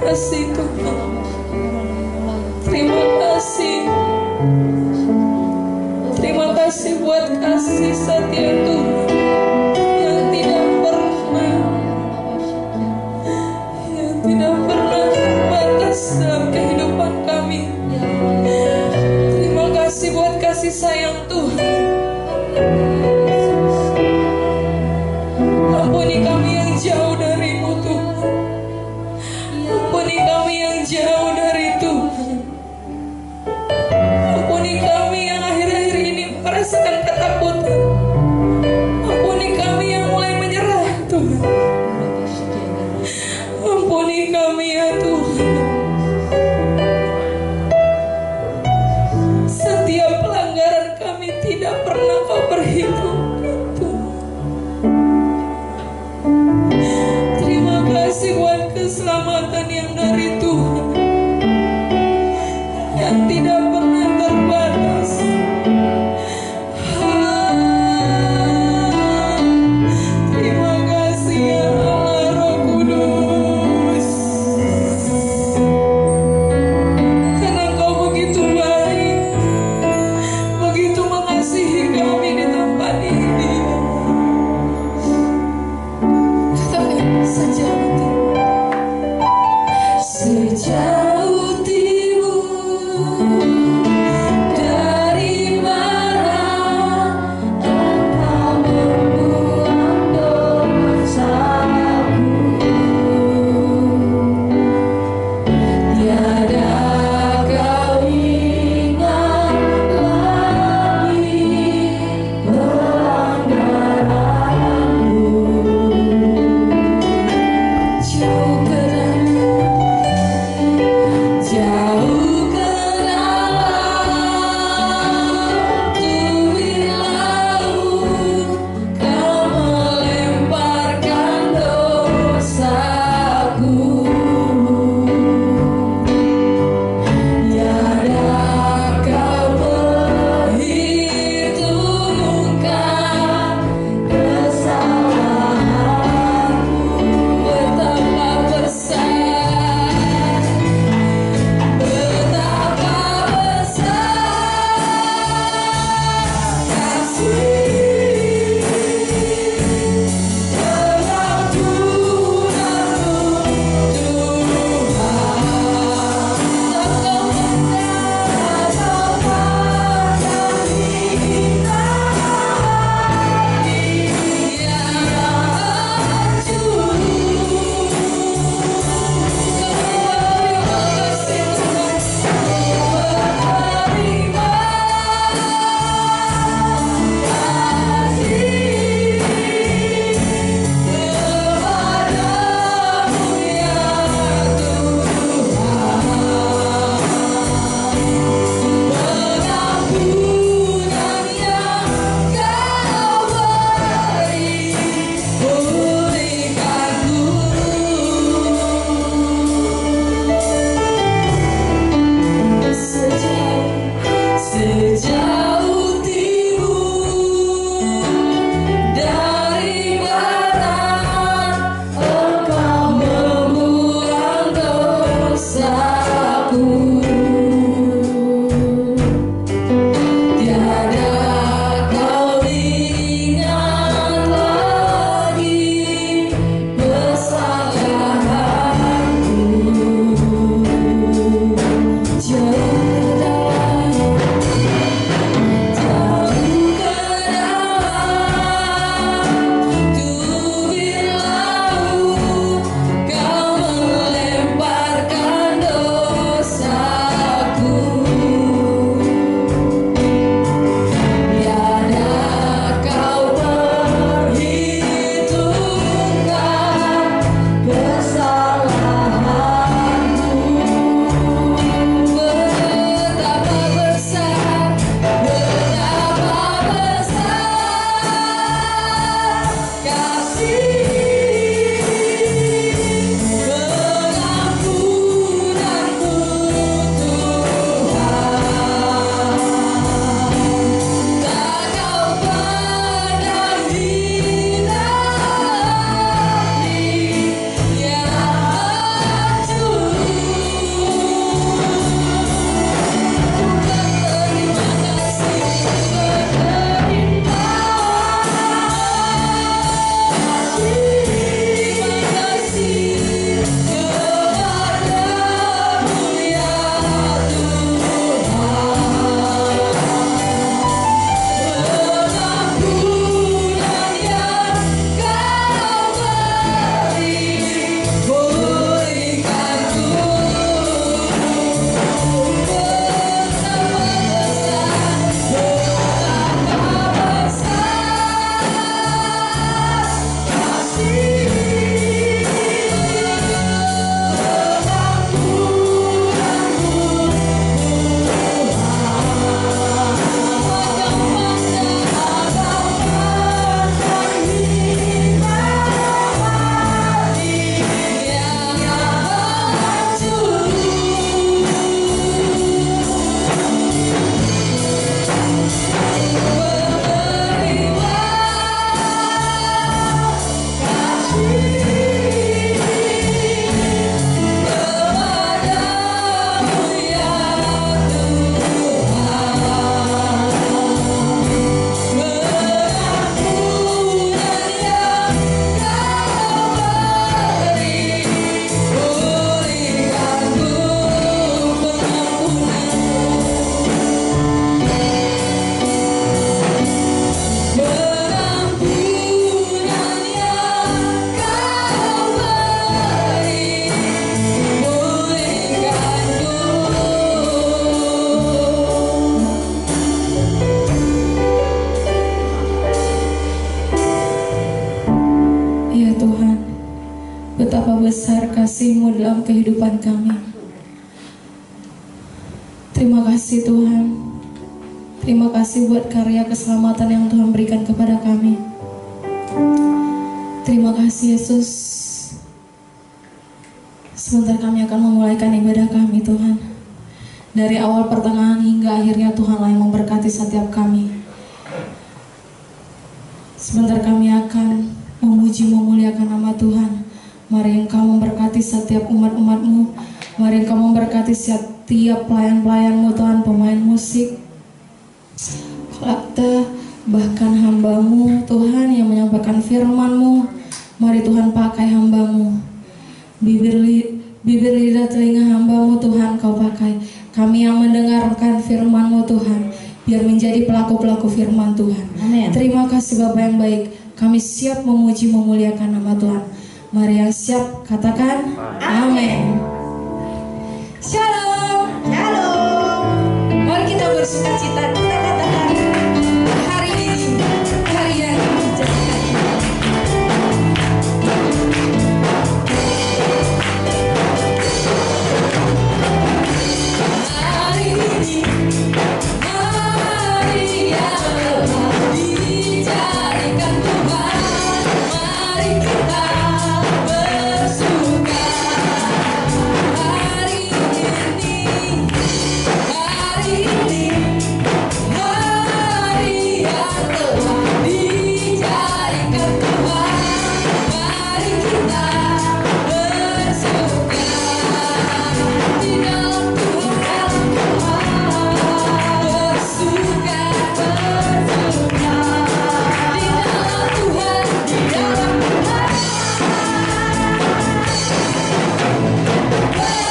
kasih Tuhan. Terima kasih. Terima kasih buat kasih setia Tuhan yang tidak pernah terbatas dalam kehidupan kami. Terima kasih buat kasih sayang Tuhan. Ampuni kami yang jauh dari-Mu Tuhan. Ampuni kami yang jauh dari Tuhan. Ampuni kami yang akhir-akhir ini merasakan ketakutan. Ampuni kami yang mulai menyerah Tuhan. Ampuni kami ya Tuhan. Setiap pelanggaran kami tidak pernah Kau perhitungkan Tuhan. Terima kasih buat keselamatan yang dari Tuhan, yang tidak pernah terbatas. Terima kasih ya Allah Roh Kudus, karena Kau begitu baik, begitu mengasihi kami di tempat dalam kehidupan kami. Terima kasih Tuhan. Terima kasih buat karya keselamatan yang Tuhan berikan kepada kami. Terima kasih Yesus. Sebentar kami akan memulaikan ibadah kami Tuhan. Dari awal pertengahan hingga akhirnya Tuhanlah yang memberkati setiap kami. Sebentar kami akan memuji memuliakan nama Tuhan. Mari Engkau memberkati setiap umat-umat-Mu. Mari Engkau memberkati setiap pelayan-pelayan-Mu Tuhan, pemain musik, kolakta, bahkan hamba-Mu Tuhan yang menyampaikan firman-Mu. Mari Tuhan pakai hamba-Mu. Bibir lidah telinga hamba-Mu Tuhan Kau pakai. Kami yang mendengarkan firman-Mu Tuhan, biar menjadi pelaku-pelaku firman Tuhan. Amin. Terima kasih Bapa yang baik. Kami siap memuji memuliakan nama Tuhan. Mari yang siap katakan amin. Shalom. Shalom. Mari kita bersukacita. Kita katakan hari ini hari yang dijadikan. Hari ini hari yang telah dijadikan Tuhan. Mari kita bersuka. Hari ini hari yang telah dijadikan Tuhan. Mari kita bersuka di dalam Tuhan. Bersuka di dalam Tuhan, di dalam Tuhan. Bersuka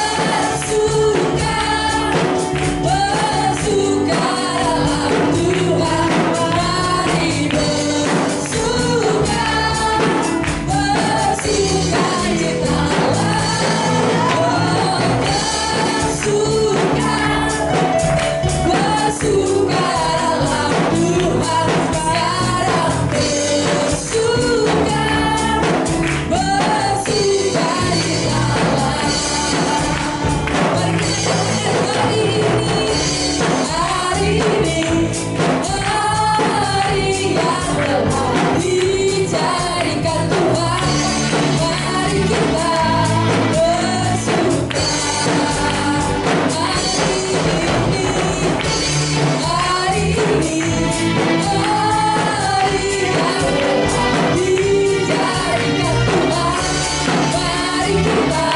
dalam Tuhan. Mari bersuka, bersuka citalah. Bersuka, bersuka dalam Tuhan sekarang. Bersuka, bersuka citalah. Mari kita katakan hari ini hari yang telah dijadikan Tuhan. Mari kita bersuka. Hari ini hari yang telah dijadikan Tuhan. Mari kita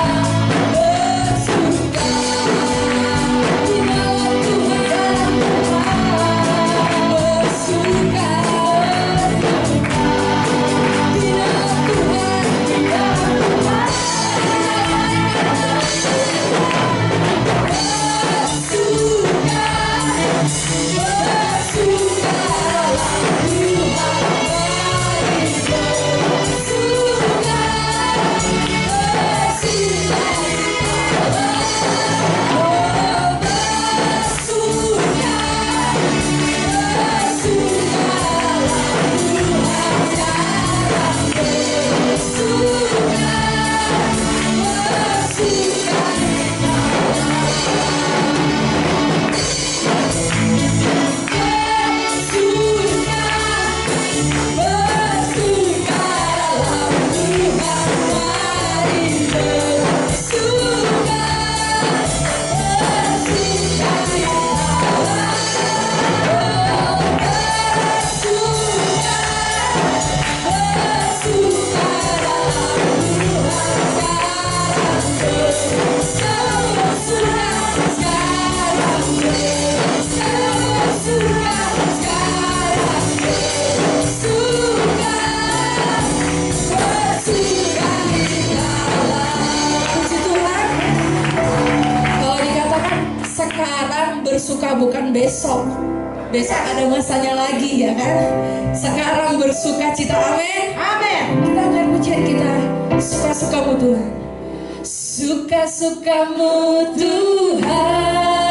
bersuka di dalam Tuhan. Bersuka di dalam Tuhan, di dalam Tuhan. Bersuka, bersuka dalam Tuhan. Mari bersuka, bersuka bersuka bukan besok. Besok ada masanya lagi ya kan. Sekarang bersuka cita. Amin. Amin. Kita akan pujian kita. Suka-sukamu Tuhan. Suka-sukamu Tuhan.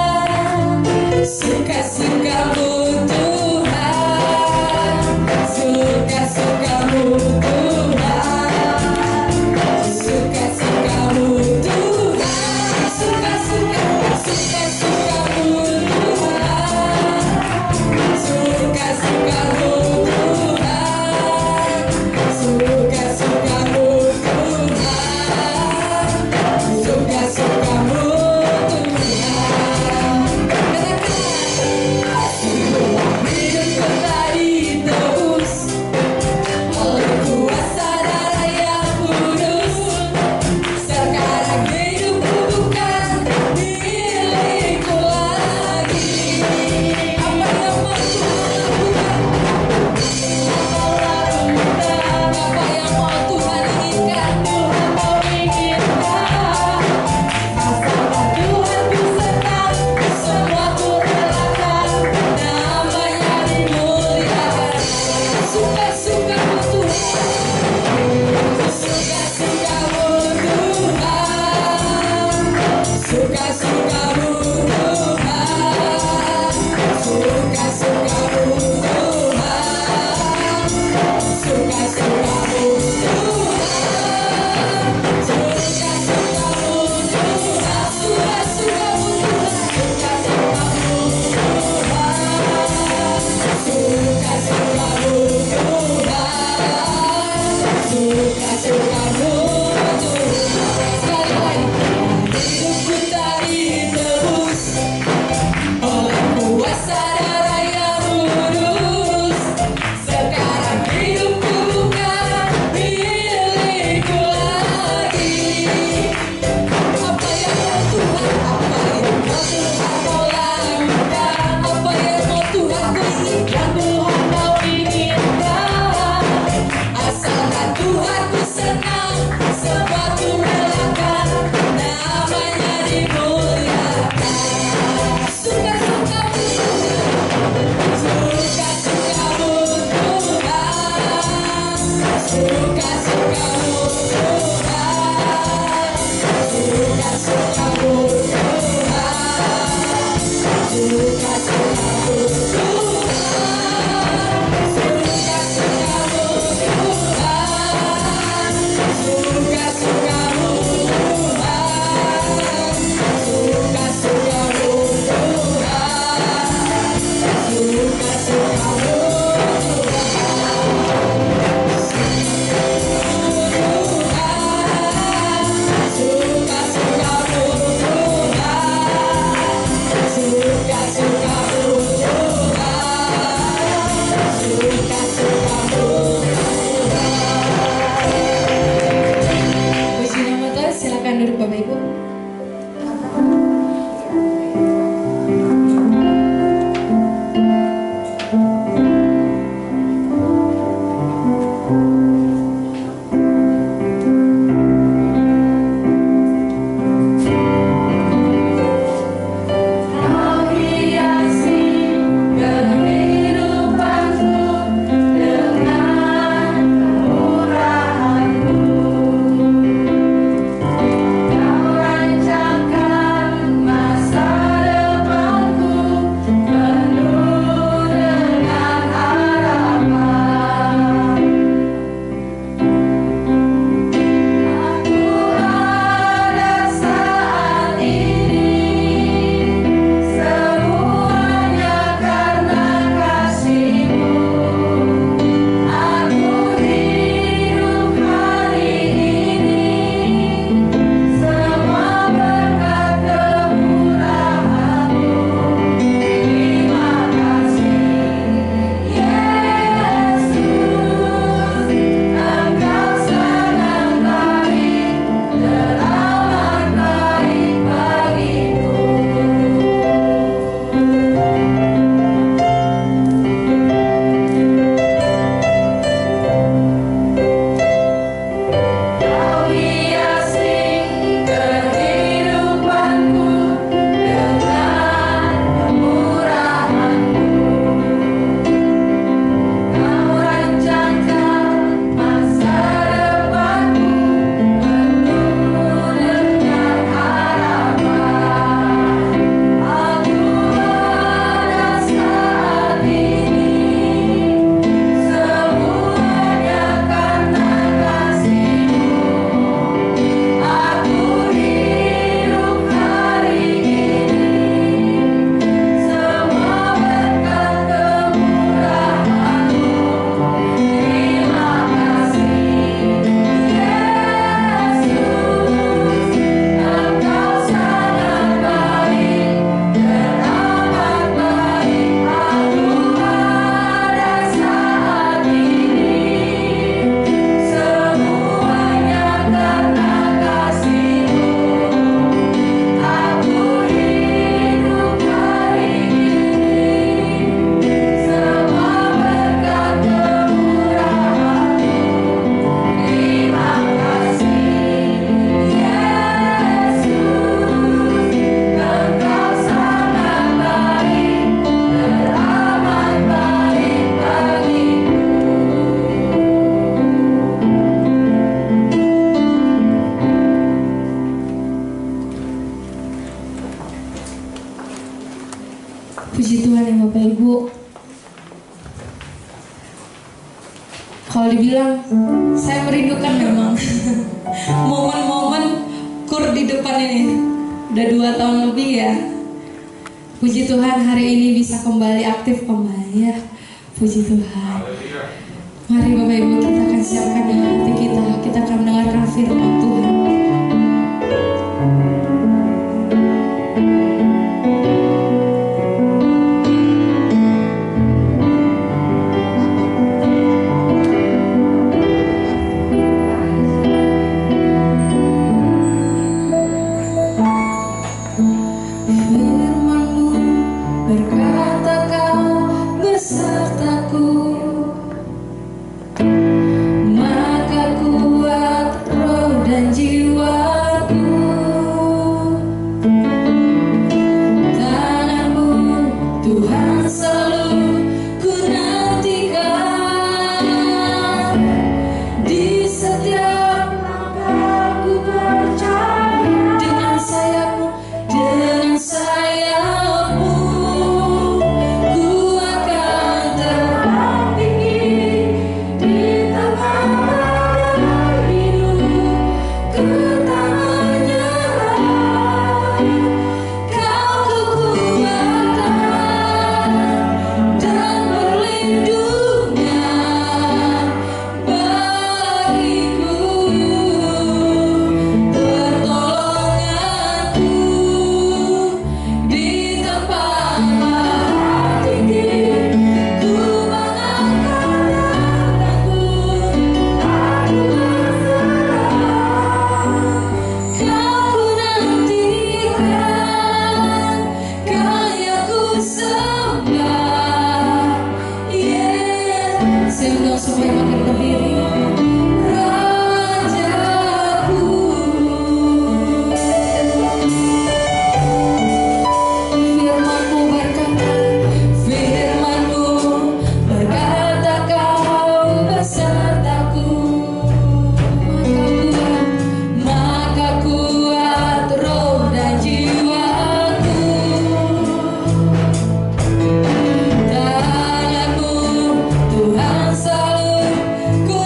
Suka-sukamu Tuhan. Suka-sukamu Tuhan. Suka-sukamu Tuhan. Kalau dibilang saya merindukan memang momen-momen kur di depan ini. Udah 2 tahun lebih ya. Puji Tuhan hari ini bisa kembali aktif kembali ya. Puji Tuhan. Mari Bapak Ibu kita akan siapkan hati kita. Kita akan mendengarkan firman Tuhan. Tuhan selalu ku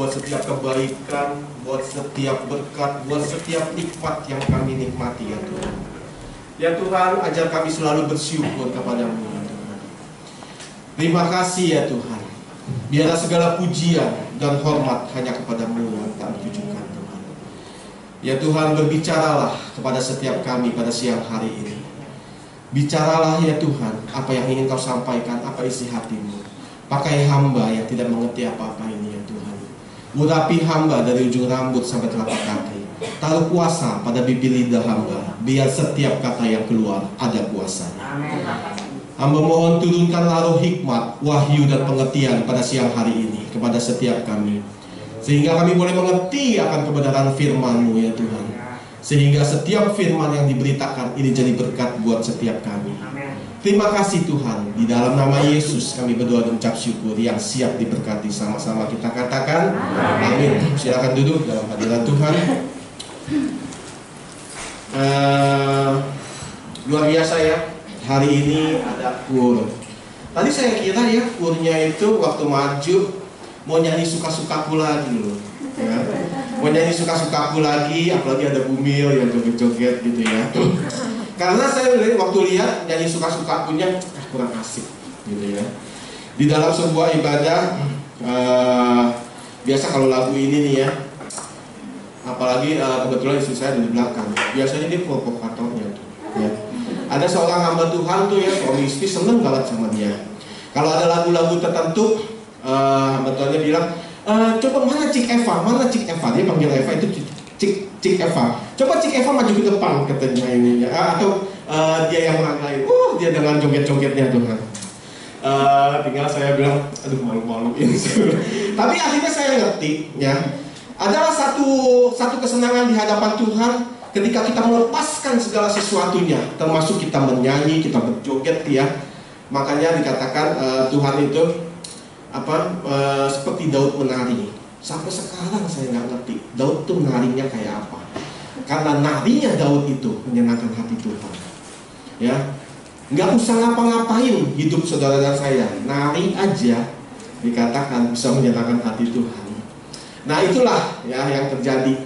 buat setiap kebaikan, buat setiap berkat, buat setiap nikmat yang kami nikmati ya Tuhan. Ya Tuhan, ajar kami selalu bersyukur kepadamu ya Tuhan. Terima kasih ya Tuhan. Biarlah segala pujian dan hormat hanya kepadamu yang kami tujukan Tuhan. Ya Tuhan, berbicaralah kepada setiap kami pada siang hari ini. Bicaralah ya Tuhan, apa yang ingin kau sampaikan, apa isi hatimu. Pakai hamba yang tidak mengerti apa-apa ini ya Tuhan. Urapi hamba dari ujung rambut sampai telapak kaki. Taruh kuasa pada bibir lidah hamba, biar setiap kata yang keluar ada kuasanya. Hamba mohon turunkanlah roh hikmat, wahyu dan pengertian pada siang hari ini kepada setiap kami, sehingga kami boleh mengerti akan kebenaran firman-Mu ya Tuhan. Sehingga setiap firman yang diberitakan ini jadi berkat buat setiap kami. Terima kasih Tuhan. Di dalam nama Yesus kami berdoa dan ucap syukur, yang siap diberkati. Sama-sama kita katakan amin. Silakan duduk dalam hadirat Tuhan. Luar biasa ya, hari ini ada kur. Tadi saya kira ya kurnya itu waktu maju mau nyanyi suka-sukaku lagi loh ya. Mau nyanyi suka-sukaku lagi, apalagi ada Bumil yang joget-joget gitu ya. Karena saya waktu lihat nyanyi suka-sukakunya kurang asik gitu ya. Di dalam sebuah ibadah biasa kalau lagu ini nih ya, apalagi kebetulan istri saya di belakang, biasanya dia provokatornya tuh ya. Ada seorang hamba Tuhan tuh ya, suami istri seneng banget sama dia. Kalau ada lagu-lagu tertentu, hamba Tuhannya bilang, coba mana Cik Eva, dia panggil Eva itu Cik Eva, coba Cik Eva maju ke depan katanya ini ya. Atau dia yang merangkai, dia dengan joget-jogetnya Tuhan. Tinggal saya bilang, aduh malu-maluin. Tapi akhirnya saya ngerti ya, adalah satu kesenangan di hadapan Tuhan ketika kita melepaskan segala sesuatunya, termasuk kita menyanyi, kita berjoget ya. Makanya dikatakan Tuhan itu seperti Daud menari. Sampai sekarang saya nggak ngerti Daud tuh narinya kayak apa. Karena narinya Daud itu menyenangkan hati Tuhan. Ya, nggak usah ngapa-ngapain hidup saudara dan saya, nari aja dikatakan bisa menyenangkan hati Tuhan. Nah itulah ya yang terjadi.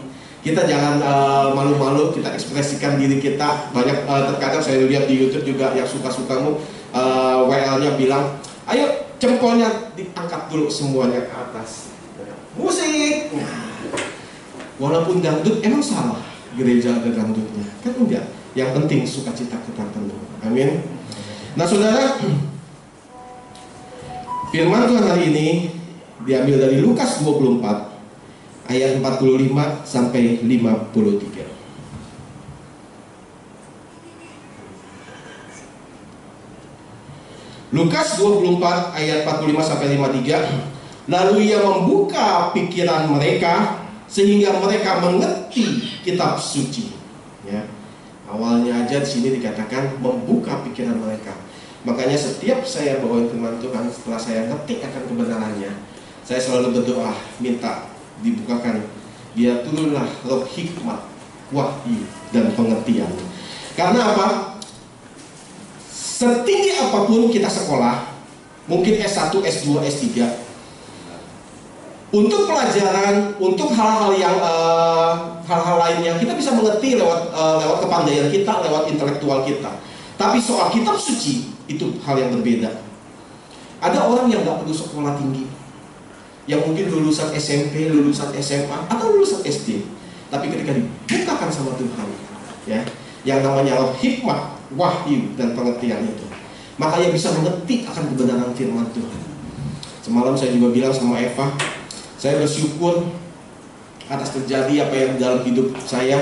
Kita jangan malu-malu, kita ekspresikan diri kita. Banyak terkadang saya lihat di YouTube juga yang suka-sukamu WL-nya bilang, ayo jempolnya diangkat dulu semuanya ke atas. Musik. Nah, walaupun dangdut emang salah gereja ada dangdutnya, kan enggak. Yang penting sukacita kita penuh. Amin. Nah saudara, firman Tuhan hari ini diambil dari Lukas 24 ayat 45 sampai 53. Lukas 24 ayat 45 sampai 53. Lalu ia membuka pikiran mereka sehingga mereka mengerti kitab suci. Ya. Awalnya aja di sini dikatakan membuka pikiran mereka. Makanya setiap saya bawa firman Tuhan, setelah saya ngerti akan kebenarannya, saya selalu berdoa minta dibukakan, biar turunlah roh hikmat, wahyu dan pengertian. Karena apa? Setinggi apapun kita sekolah, mungkin S1, S2, S3, untuk pelajaran, untuk hal-hal yang hal-hal lainnya kita bisa mengerti lewat kepandaian kita, lewat intelektual kita. Tapi soal kitab suci itu hal yang berbeda. Ada orang yang nggak perlu sekolah tinggi, yang mungkin lulusan SMP, lulusan SMA, atau lulusan SD, tapi ketika dibukakan sama Tuhan, ya, yang namanya roh hikmat, wahyu dan pengertian itu, maka ia bisa mengerti akan kebenaran firman Tuhan. Semalam saya juga bilang sama Eva, saya bersyukur atas terjadi apa yang dalam hidup saya.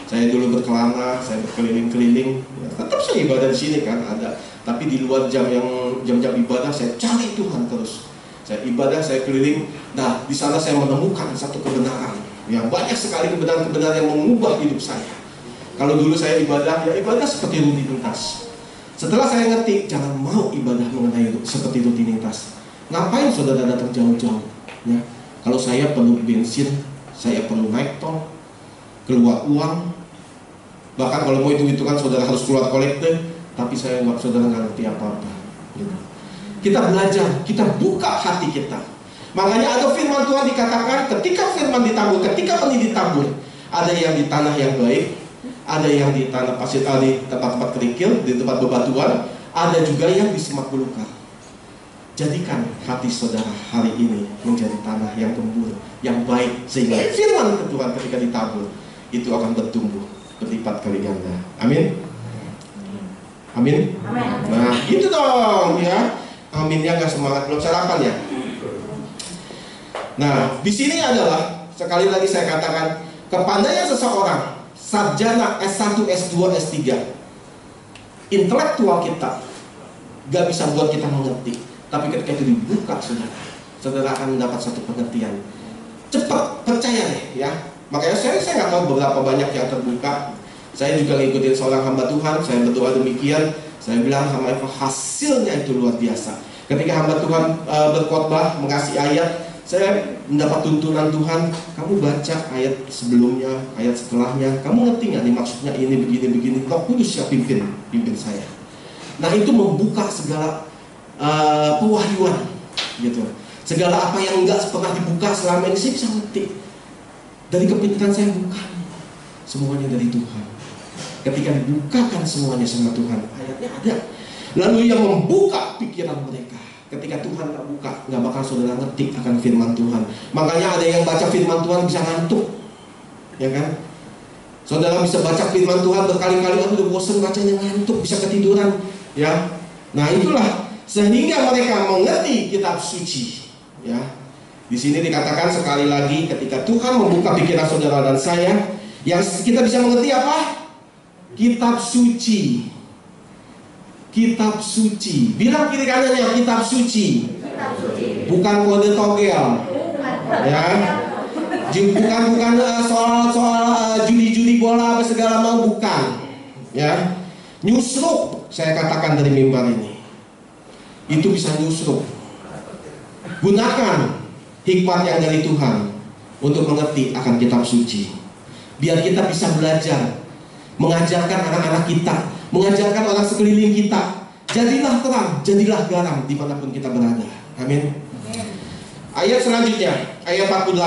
Saya dulu berkelana, saya berkeliling-keliling, ya, tetap saya ibadah di sini kan ada, tapi di luar jam-jam ibadah saya cari Tuhan terus. Saya ibadah, saya keliling. Nah, di sana saya menemukan satu kebenaran. Ya, banyak sekali kebenaran-kebenaran yang mengubah hidup saya. Kalau dulu saya ibadah, ya ibadah seperti rutinitas. Setelah saya ngerti, jangan mau ibadah mengenai seperti rutinitas. Ngapain saudara datang jauh-jauh? Ya, kalau saya perlu bensin, saya perlu naik tol, keluar uang. Bahkan kalau mau hitung-hitungan saudara harus keluar kolektor, tapi saudara nggak ngerti apa-apa. Gitu. Kita belajar, kita buka hati kita. Makanya ada firman Tuhan dikatakan ketika firman ditabur, ketika benih ditabur, ada yang di tanah yang baik, ada yang di tanah pasir, di tempat-tempat kerikil, di tempat bebatuan, ada juga yang di semak belukar. Jadikan hati saudara hari ini menjadi tanah yang gembur, yang baik, sehingga firman Tuhan ketika ditabur itu akan bertumbuh berlipat kali ganda. Amin. Amin. Nah, itu dong ya. Aminnya nggak semangat, belum sarapan ya. Nah, di sini adalah sekali lagi saya katakan kepandaian seseorang sarjana S1, S2, S3, intelektual kita gak bisa buat kita mengerti. Tapi ketika itu dibuka, saudara akan mendapat satu pengertian. Cepat, percaya deh ya. Makanya saya nggak tahu berapa banyak yang terbuka. Saya juga ngikutin seorang hamba Tuhan, saya berdoa demikian. Saya bilang sama Eva, hasilnya itu luar biasa. Ketika hamba Tuhan berkhotbah, mengasih ayat, saya mendapat tuntunan Tuhan. Kamu baca ayat sebelumnya, ayat setelahnya, kamu ngerti nggak nih maksudnya ini begini. Roh Kudus yang pimpin saya. Nah, itu membuka segala pewahyuan gitu. Segala apa yang enggak pernah dibuka selama ini saya bisa ngerti. Dari kepikiran saya bukan. Semuanya dari Tuhan. Ketika dibukakan semuanya sama Tuhan, ayatnya ada. Lalu yang membuka pikiran mereka. Ketika Tuhan nggak buka, nggak bakal saudara ngerti akan firman Tuhan. Makanya ada yang baca firman Tuhan bisa ngantuk, ya kan? Saudara bisa baca firman Tuhan berkali-kali, udah bosan bacanya, ngantuk, bisa ketiduran, ya. Nah itulah sehingga mereka mengerti kitab suci, ya. Di sini dikatakan sekali lagi ketika Tuhan membuka pikiran saudara dan saya, yang kita bisa mengerti apa? Kitab suci. Kitab suci. Bilang kiri kanannya kitab suci. Bukan kode togel. Ya. Bukan soal judi bola apa segala mau, bukan. Ya. Nyusruk saya katakan dari mimbar ini. Itu bisa nyusruk. Gunakan hikmat yang dari Tuhan untuk mengerti akan kitab suci. Biar kita bisa belajar, mengajarkan anak-anak kita, mengajarkan orang sekeliling kita. Jadilah terang, jadilah garam dimanapun kita berada. Amin. Ayat selanjutnya, ayat 46,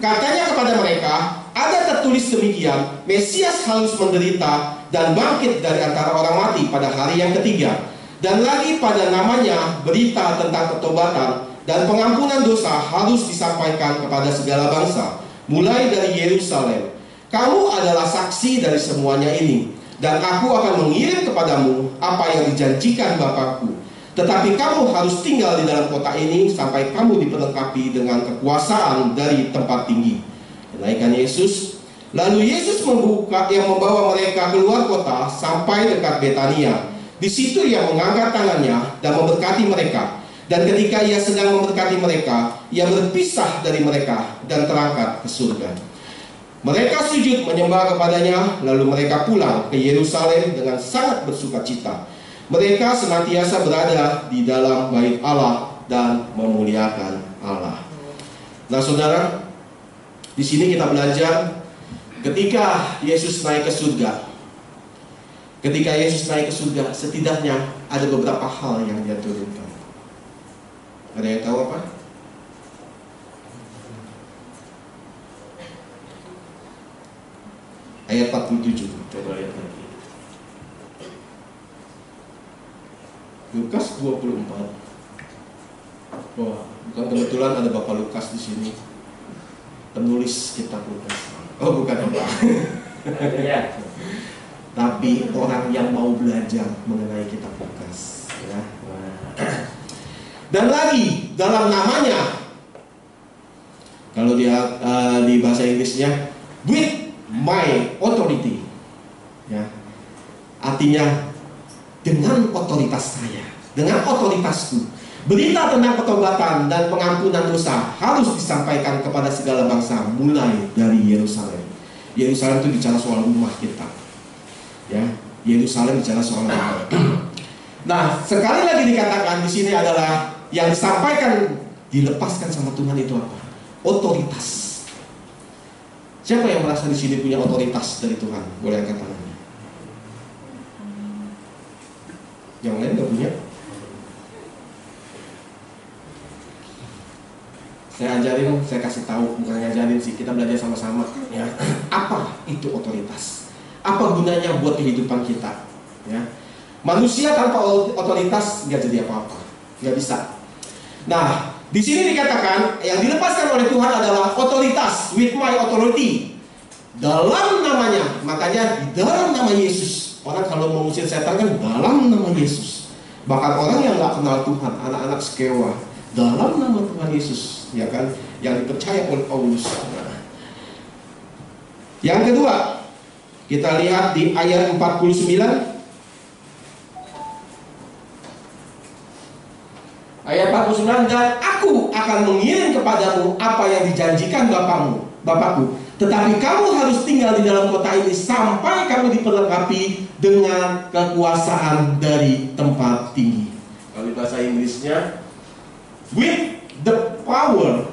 katanya kepada mereka, ada tertulis demikian, Mesias harus menderita dan bangkit dari antara orang mati pada hari yang ketiga. Dan lagi pada namanya berita tentang pertobatan dan pengampunan dosa harus disampaikan kepada segala bangsa, mulai dari Yerusalem. Kamu adalah saksi dari semuanya ini, dan aku akan mengirim kepadamu apa yang dijanjikan Bapakku. Tetapi kamu harus tinggal di dalam kota ini sampai kamu diperlengkapi dengan kekuasaan dari tempat tinggi. Kenaikan Yesus. Lalu Yesus membawa mereka keluar kota sampai dekat Betania. Di situ ia mengangkat tangannya dan memberkati mereka. Dan ketika ia sedang memberkati mereka, ia berpisah dari mereka dan terangkat ke surga. Mereka sujud menyembah kepadanya, lalu mereka pulang ke Yerusalem dengan sangat bersukacita. Mereka senantiasa berada di dalam bait Allah dan memuliakan Allah. Nah, saudara, di sini kita belajar ketika Yesus naik ke surga. Ketika Yesus naik ke surga, setidaknya ada beberapa hal yang dia turunkan. Ada yang tahu apa? Ayat 47, coba lihat lagi. Lukas 24. Wah, bukan kebetulan ada Bapak Lukas di sini, penulis kitab Lukas. Oh, bukan Bapak. Tapi orang yang mau belajar mengenai kitab Lukas, ya. Dan lagi dalam namanya, kalau dia di bahasa Inggrisnya, with my authority, ya, artinya dengan otoritas saya, dengan otoritasku, berita tentang pertobatan dan pengampunan dosa harus disampaikan kepada segala bangsa, mulai dari Yerusalem. Yerusalem itu bicara soal rumah kita, ya. Yerusalem bicara soal rumah. Nah, sekali lagi dikatakan di sini adalah yang disampaikan, dilepaskan sama Tuhan itu apa? Otoritas. Siapa yang merasa di sini punya otoritas dari Tuhan? Boleh angkat tangannya. Yang lain nggak punya? ngajarin, saya kasih tahu, bukan ngajarin sih, kita belajar sama-sama ya. Apa itu otoritas? Apa gunanya buat kehidupan kita? Ya. Manusia tanpa otoritas nggak jadi apa-apa, nggak bisa. Nah, di sini dikatakan yang dilepaskan oleh Tuhan adalah otoritas, with my authority. Dalam namanya, makanya di dalam nama Yesus. Orang kalau mengusir setan kan dalam nama Yesus. Bahkan orang yang nggak kenal Tuhan, anak-anak sekewa, dalam nama Tuhan Yesus, ya kan, yang dipercaya oleh Paulus. Nah. Yang kedua, kita lihat di ayat 49. Ayat 49, dan aku akan mengirim kepadamu apa yang dijanjikan Bapakku. Tetapi kamu harus tinggal di dalam kota ini sampai kamu diperlengkapi dengan kekuasaan dari tempat tinggi. Kalau di bahasa Inggrisnya, with the power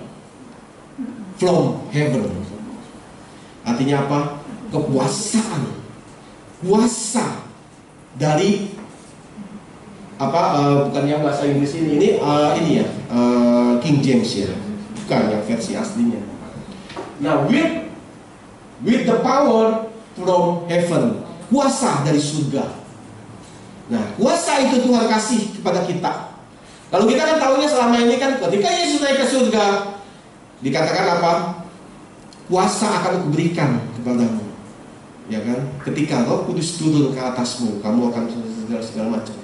from heaven. Artinya apa? Kekuasaan, kuasa dari apa? Bukan yang bahasa Inggris ini ya, King James ya, bukan yang versi aslinya. Nah, with the power from heaven, kuasa dari surga. Nah, kuasa itu Tuhan kasih kepada kita. Kalau kita kan tahunya selama ini kan ketika Yesus naik ke surga, dikatakan apa? Kuasa akan kuberikan kepadamu, ya kan? Ketika Roh Kudus turun ke atasmu, kamu akan segala macam.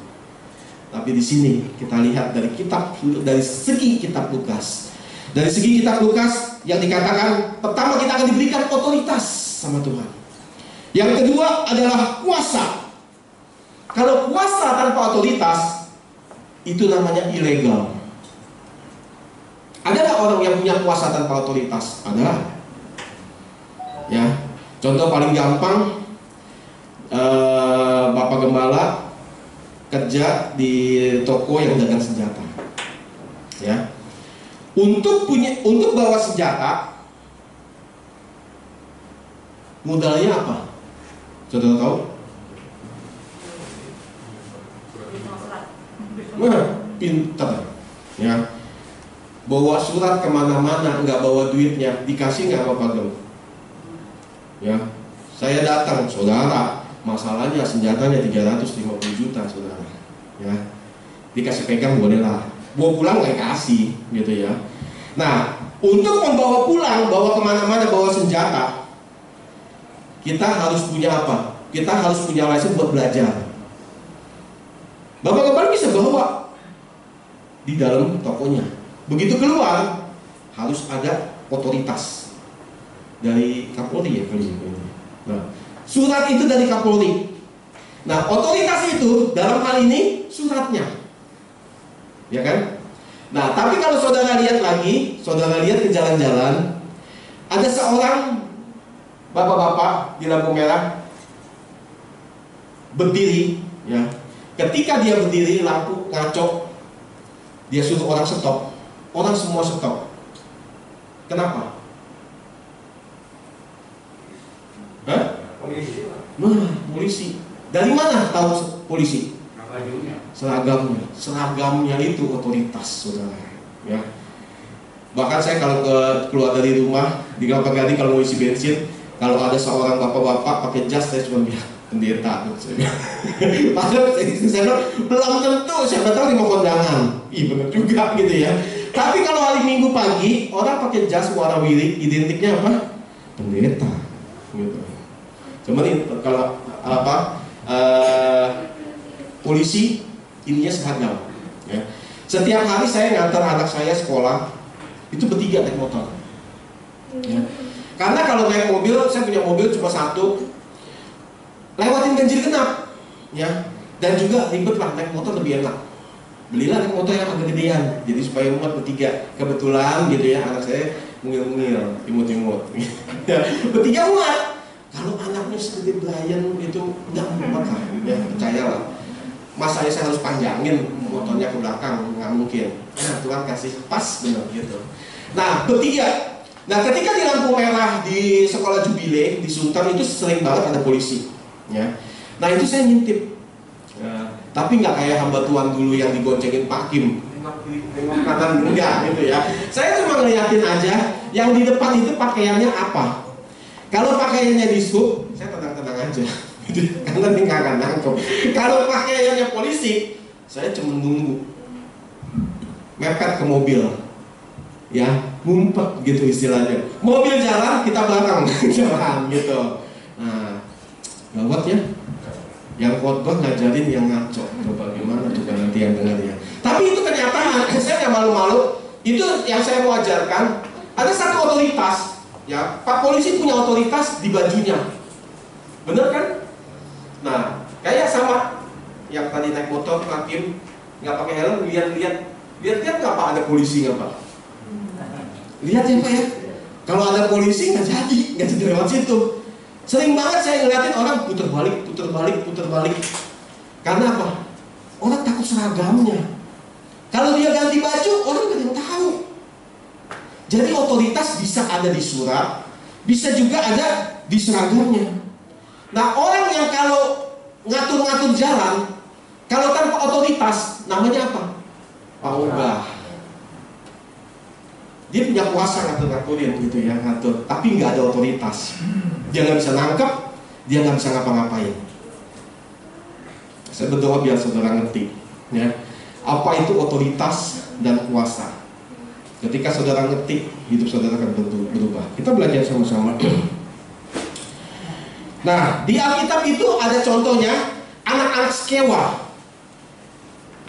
Tapi di sini kita lihat dari segi kitab Lukas. Dari segi kitab Lukas yang dikatakan pertama kita akan diberikan otoritas sama Tuhan. Yang kedua adalah kuasa. Kalau kuasa tanpa otoritas itu namanya ilegal. Adakah orang yang punya kuasa tanpa otoritas? Ada. Ya, contoh paling gampang, Bapak Gembala kerja di toko yang dagang senjata. Ya. Untuk bawa senjata, modalnya apa? Saudara tahu? Nah, pintar. Ya. Bawa surat kemana-mana, nggak bawa duitnya, dikasih nggak apa-apa dong? Ya. Saya datang, saudara. Masalahnya senjatanya 350 juta, saudara. Ya. Dikasih pegang bolehlah. Bawa pulang nggak kasih, gitu ya. Nah, untuk membawa pulang, bawa kemana-mana, bawa senjata, kita harus punya apa? Kita harus punya lisensi buat belajar. Bapak-bapak bisa bawa di dalam tokonya. Begitu keluar, harus ada otoritas dari Kapolri ya kali ini. Nah, surat itu dari Kapolri. Nah, otoritas itu dalam hal ini suratnya. Ya kan? Nah, tapi kalau saudara lihat ke jalan-jalan, ada seorang bapak-bapak di lampu merah berdiri, ya. Ketika dia berdiri, lampu ngaco, dia suruh orang stop, orang semua stop. Kenapa? Hah? Polisi. Nah, polisi. Dari mana tahu polisi? Seragamnya itu otoritas, saudara. Ya. Bahkan saya kalau keluar dari rumah di Kelapa Gading kalau mau isi bensin, kalau ada seorang bapak-bapak pakai jas, saya cuma bilang pendeta. Padahal saya belum tentu, siapa tahu di mau kondangan. Ih, benar juga gitu ya. Tapi kalau hari Minggu pagi orang pakai jas warna wirik, identiknya apa? Pendeta. Gitu. Cuman kalau polisi ininya seragam. Ya. Setiap hari saya ngantar anak saya sekolah itu bertiga naik motor. Ya. Karena kalau naik mobil, saya punya mobil cuma satu, lewatin ganjil genap, ya. Dan juga ribet lah, naik motor lebih enak. Belilah naik motor yang agak gedean, jadi supaya muat bertiga. Kebetulan gitu ya, anak saya mungil-mungil, imut-imut. Ya, bertiga muat. Kalau anaknya segede Brian itu nggak muat lah, ya percayalah. Masa saya harus panjangin motornya ke belakang, nggak mungkin. Nah, Tuhan kasih pas benar gitu. Nah, bertiga. Nah, ketika di lampu merah di sekolah Jubile di Sunter itu sering banget ada polisi, ya. Nah, itu saya ngintip. Tapi nggak kayak hamba Tuhan dulu yang digoncengin Pak Kim, nengok kanan enggak gitu ya. Saya cuma ngeliatin aja yang di depan itu pakaiannya apa. Kalau pakaiannya di sub, saya tenang-tenang aja. Karena dia nggak akan nangkep. Kalau pakaiannya polisi, saya cuma nunggu, mepet ke mobil, ya, ngumpet gitu istilahnya. Mobil jalan, kita bareng jalan gitu. Nah, gawat ya. Yang khotbah ngajarin yang ngaco. Coba gimana coba nanti yang dengar ya. Tapi itu kenyataan. Saya nggak malu-malu. Itu yang saya mau ajarkan. Ada satu otoritas, ya. Pak polisi punya otoritas di bajunya, bener kan? Nah, kayak sama yang tadi naik motor hakim nggak pakai helm, lihat nggak Pak ada polisi nggak Pak? Lihat ya Pak ya. Kalau ada polisi nggak jadi lewat situ. Sering banget saya ngeliatin orang putar balik. Karena apa? Orang takut seragamnya. Kalau dia ganti baju, orang nggak ada yang tahu. Jadi otoritas bisa ada di surat, bisa juga ada di seragamnya. Nah, orang yang kalau ngatur-ngatur jalan, kalau tanpa otoritas, namanya apa? Paugah. Dia punya kuasa ngatur-ngaturin gitu ya, ngatur, tapi nggak ada otoritas. Dia nggak bisa nangkep, dia nggak bisa ngapa-ngapain. Saya berdoa biar saudara ngerti, ya, apa itu otoritas dan kuasa. Ketika saudara ngerti, hidup saudara akan berubah. Kita belajar sama-sama. Nah, di Alkitab itu ada contohnya anak-anak Skewa,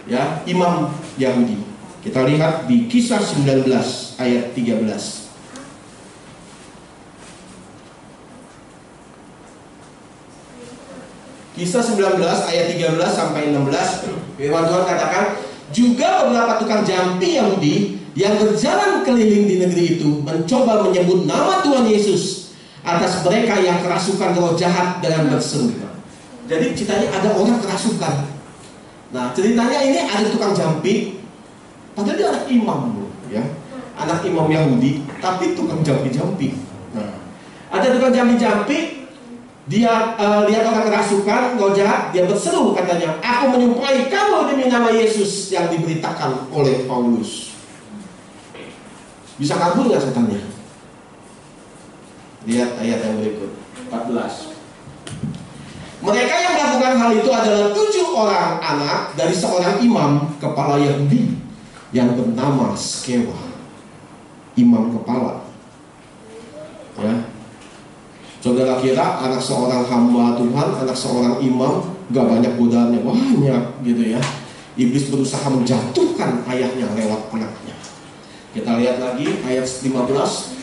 ya, imam Yahudi. Kita lihat di Kisah 19 ayat 13. Kisah 19 ayat 13 sampai 16. Firman Tuhan katakan, juga beberapa tukang jampi Yahudi yang berjalan keliling di negeri itu mencoba menyebut nama Tuhan Yesus atas mereka yang kerasukan roh jahat dengan berseru. Jadi ceritanya ada orang kerasukan. Nah, ceritanya ini ada tukang jampi, padahal dia anak imam, ya, anak imam Yahudi, tapi tukang jampi-jampi. Nah, ada tukang jampi-jampi, dia lihat orang kerasukan, roh jahat, dia berseru katanya, aku menyumpahi kamu demi nama Yesus yang diberitakan oleh Paulus. Bisa kabur nggak setannya? Lihat ayat yang berikut, 14. Mereka yang melakukan hal itu adalah 7 orang anak dari seorang imam kepala Yahudi yang bernama Skewa, imam kepala. Ya, saudara kira anak seorang hamba Tuhan, anak seorang imam, gak banyak godaannya, banyak gitu ya. Iblis berusaha menjatuhkan ayahnya lewat anaknya. Kita lihat lagi ayat 15.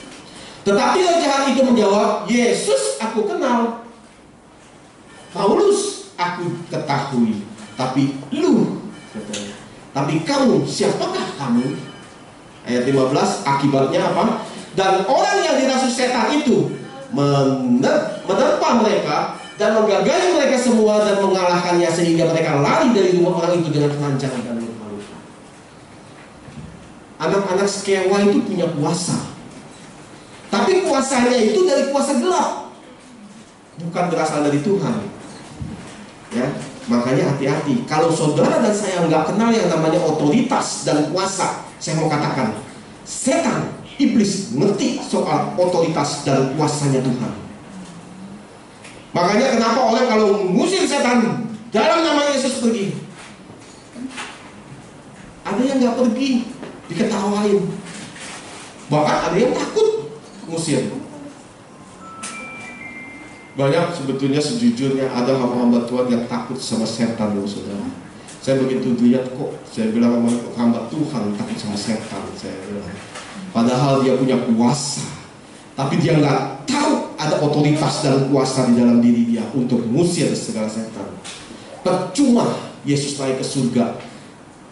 Tetapi roh jahat itu menjawab, Yesus aku kenal, Paulus aku ketahui, tapi lu, katanya, tapi kamu siapakah kamu? Ayat 15, akibatnya apa? Dan orang yang dirasuk setan itu menerpa mereka dan menggagali mereka semua dan mengalahkannya sehingga mereka lari dari rumah orang itu dengan telanjang dan luka-luka. Anak-anak Skewa itu punya kuasa, tapi kuasanya itu dari kuasa gelap, bukan berasal dari Tuhan. Ya, makanya hati-hati. Kalau saudara dan saya nggak kenal yang namanya otoritas dan kuasa, saya mau katakan, setan, iblis ngerti soal otoritas dan kuasanya Tuhan. Makanya kenapa orang kalau mengusir setan dalam nama Yesus pergi, ada yang nggak pergi, diketawain. Bahkan ada yang takut ngusir. Banyak sebetulnya sejujurnya ada hamba-hamba Tuhan yang takut sama setan loh saudara. Saya begitu lihat kok, saya bilang sama hamba Tuhan takut sama setan, saya bilang. Padahal dia punya kuasa, tapi dia nggak tahu ada otoritas dan kuasa di dalam diri dia untuk mengusir segala setan. Percuma Yesus naik ke surga,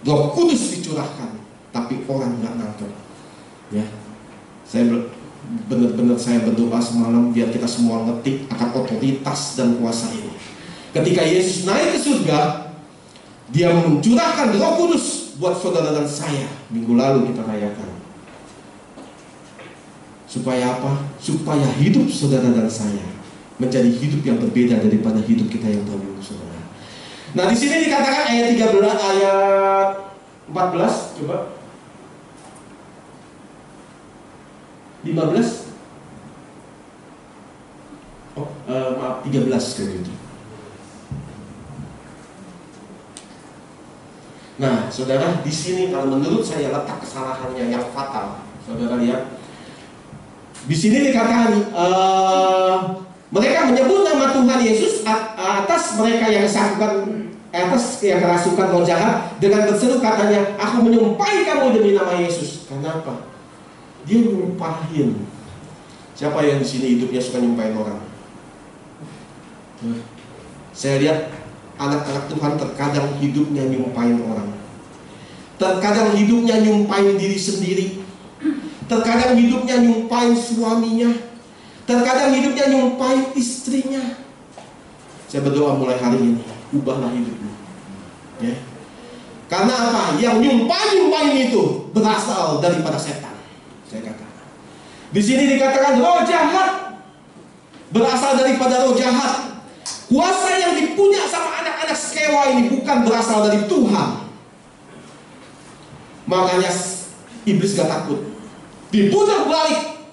Roh Kudus dicurahkan, tapi orang nggak nangkep. Ya, benar-benar saya berdoa semalam biar kita semua ngerti akan otoritas dan kuasa ini. Ketika Yesus naik ke surga, dia mencurahkan Roh Kudus buat saudara dan saya. Minggu lalu kita rayakan. Supaya apa? Supaya hidup saudara dan saya menjadi hidup yang berbeda daripada hidup kita yang dahulu, saudara. Nah, di sini dikatakan ayat 13, ayat 14 coba. 15. Maaf 13 kayak gitu. Nah, saudara, di sini kalau menurut saya letak kesalahannya yang fatal. Saudara lihat. Di sini dikatakan mereka menyebut nama Tuhan Yesus atas mereka yang kerasukan roh jahat dengan berseru katanya, aku menyumpahi kamu demi nama Yesus. Kenapa? Dia nyumpahin. Siapa yang di sini hidupnya suka nyumpahin orang? Saya lihat anak-anak Tuhan terkadang hidupnya nyumpahin orang. Terkadang hidupnya nyumpahin diri sendiri. Terkadang hidupnya nyumpahin suaminya. Terkadang hidupnya nyumpahin istrinya. Saya berdoa mulai hari ini, ubahlah hidupmu. Ya. Karena apa? Yang nyumpahin itu berasal daripada setan. Saya katakan. Di sini dikatakan roh jahat berasal daripada roh jahat. Kuasa yang dipunya sama anak-anak Skewa ini bukan berasal dari Tuhan. Makanya iblis gak takut. Diputar balik.